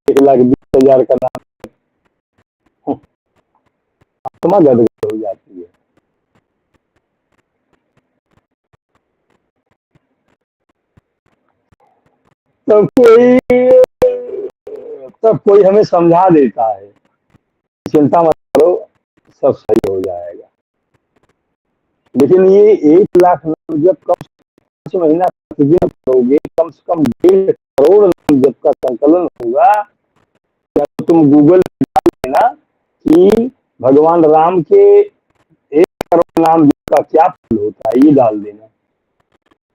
1,20,000 का नाम जप। आत्मा गदगद हो जाती है। तब कोई हमें समझा देता है, चिंता मत करो, सब सही हो जाएगा। लेकिन ये 1 लाख नाम जब कम से 5 महीना प्रतिदिन करोगे, कम से कम 1.5 करोड़ नाम जप का संकलन होगा। या तो तुम गूगल पे डाल देना कि भगवान राम के 1 करोड़ नाम जप का क्या फल होता है, ये डाल देना।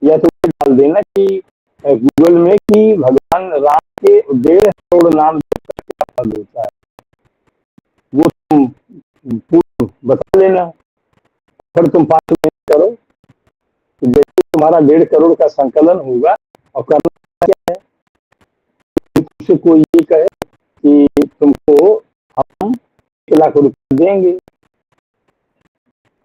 या तो ये डाल देना कि गूगल में कि भगवान राम के 1.5 करोड़ नाम जप का क्या फल होता है, वो तुम बता लेना। फिर तुम 5 महीने करो, तो जैसे तुम्हारा 1.5 करोड़ का संकलन होगा। और करना क्या है, तुमसे कोई ये कहे कि तुमको हम 1 लाख रुपए देंगे,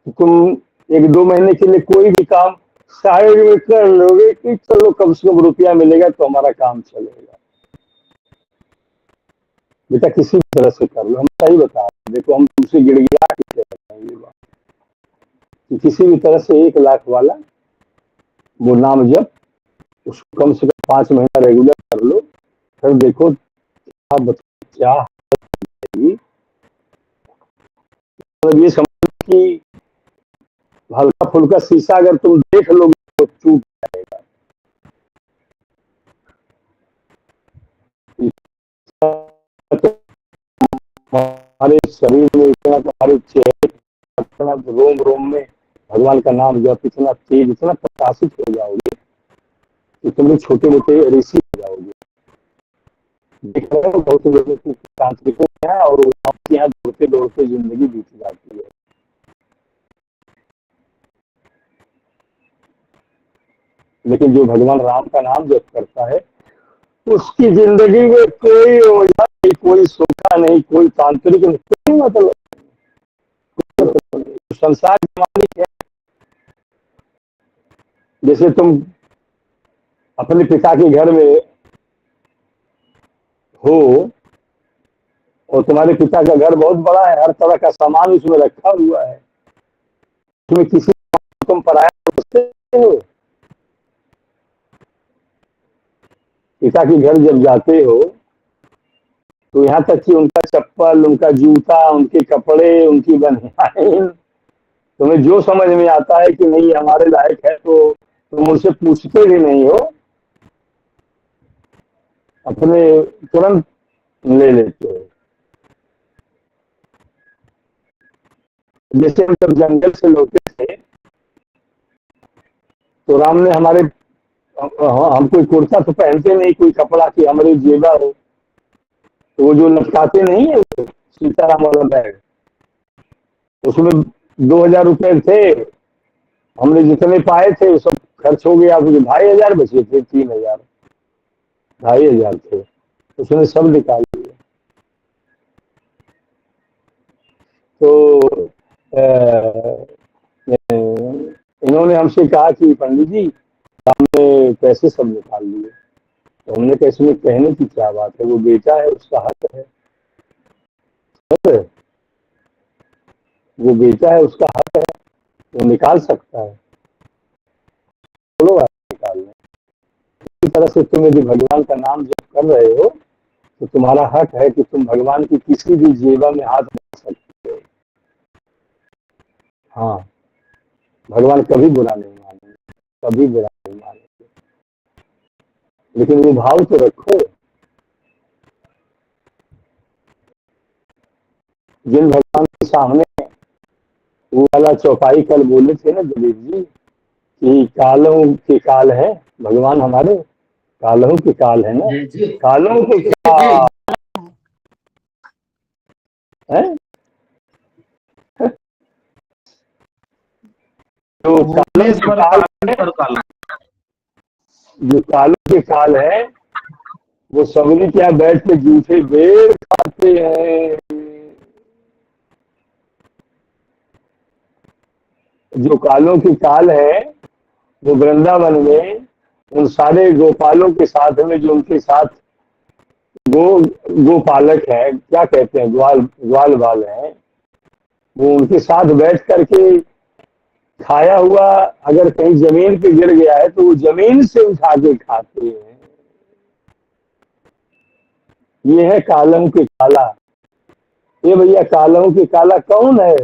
तो तुम 1-2 महीने के लिए कोई भी काम साइड में कर लोगे कि चलो कम से कम रुपया मिलेगा तो हमारा काम चलेगा। बेटा किसी भी तरह से कर लो, हम सही बता रहे हैं। देखो हम तुमसे गिड़गिड़ा के कह रहे हैं ये बात कि किसी भी तरह से 1 लाख वाला वो नाम जब उसको कम से कम 5 महीना रेगुलर कर लो। फिर देखो क्या होगी। मतलब ये समझ कि हल्का फुल्का शीशा अगर तुम देख लोगे तो टूट जाएगा। हमारे शरीर में इतना, तुम्हारे चेहरे इतना, रोम रोम में भगवान का नाम जब इतना तेज, इतना प्रकाशित हो जाओगे कि तुम लोग छोटे मोटे ऋषि हो जाओगे। देख रहे हो बहुत से लोगों की तांत्रिकों के यहाँ और यहाँ दौड़ते दौड़ते जिंदगी बीत जाती है। लेकिन जो भगवान राम का नाम जप करता है उसकी जिंदगी में कोई ओझा नहीं, कोई सोखा नहीं, कोई तांत्रिक नहीं, कोई मतलब संसार के मालिक है। जैसे तुम अपने पिता के घर में हो और तुम्हारे पिता का घर बहुत बड़ा है, हर तरह का सामान उसमें रखा हुआ है, तुम्हें किसी तुम पराया सोचते हो। पिता के घर जब जाते हो तो यहाँ तक कि उनका चप्पल, उनका जूता, उनके कपड़े, उनकी बनियान, तुम्हें जो समझ में आता है कि नहीं हमारे लायक है तो तुम उनसे पूछते भी नहीं हो, अपने तुरंत ले लेते हो। जैसे हम जब जंगल से लौटे थे तो राम ने हमारे, हम कोई कुर्ता तो पहनते नहीं, कोई कपड़ा की हमारे जेबा हो, तो वो जो लटकाते नहीं है सीताराम वाला बैग, उसमें 2000 रुपए थे, हमने जितने पाए थे वो सब खर्च हो गया, मुझे 2500 बचे थे, 3000, 2500 थे, उसने सब निकाल दिए। तो इन्होंने हमसे कहा कि पंडित जी हमने पैसे सब निकाल लिए। तो हमने कहा इसमें कहने की क्या बात है, वो बेटा है, उसका हक है, वो बेटा है, उसका हक है, वो निकाल सकता है, चलो आप निकाल लें। इसी तरह से तुम यदि भगवान का नाम जप कर रहे हो तो तुम्हारा हक है कि तुम भगवान की किसी भी जेबा में हाथ डाल सकते हो। हाँ, भगवान कभी बुरा नहीं मानेंगे, कभी बुरा नहीं मानेंगे, लेकिन वो भाव तो रखो। जिन भगवान के सामने वो वाला चौपाई कल बोले थे ना दिलीप जी कि कालों के काल है भगवान हमारे, कालों के काल है ना, कालों के काल है, जो कालों के काल है, जो कालों के काल है वो सबने क्या बैठ के जूठे बेर खाते हैं। जो कालों की काल है वो वृंदावन में उन सारे गोपालों के साथ में, जो उनके साथ गोपालक है, क्या कहते हैं, ग्वाल बाल है, वो उनके साथ बैठ करके खाया हुआ अगर कहीं जमीन पे गिर गया है तो वो जमीन से उठा के खाते हैं। ये है कालों के काला। ये भैया कालों के काला कौन है?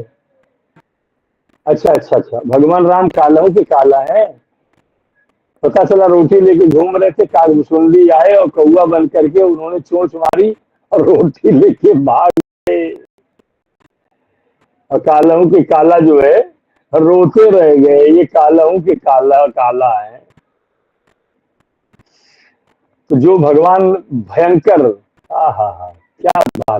अच्छा अच्छा अच्छा, भगवान राम कालों के काला है। पता चला रोटी लेके घूम रहे थे, कागभुसुंडी आए और कौआ बन करके उन्होंने चोंच मारी और रोटी लेके भाग गए। और कालों के काला जो है रोते रह गए, ये कालों के काला काला है। तो जो भगवान भयंकर, हा क्या बात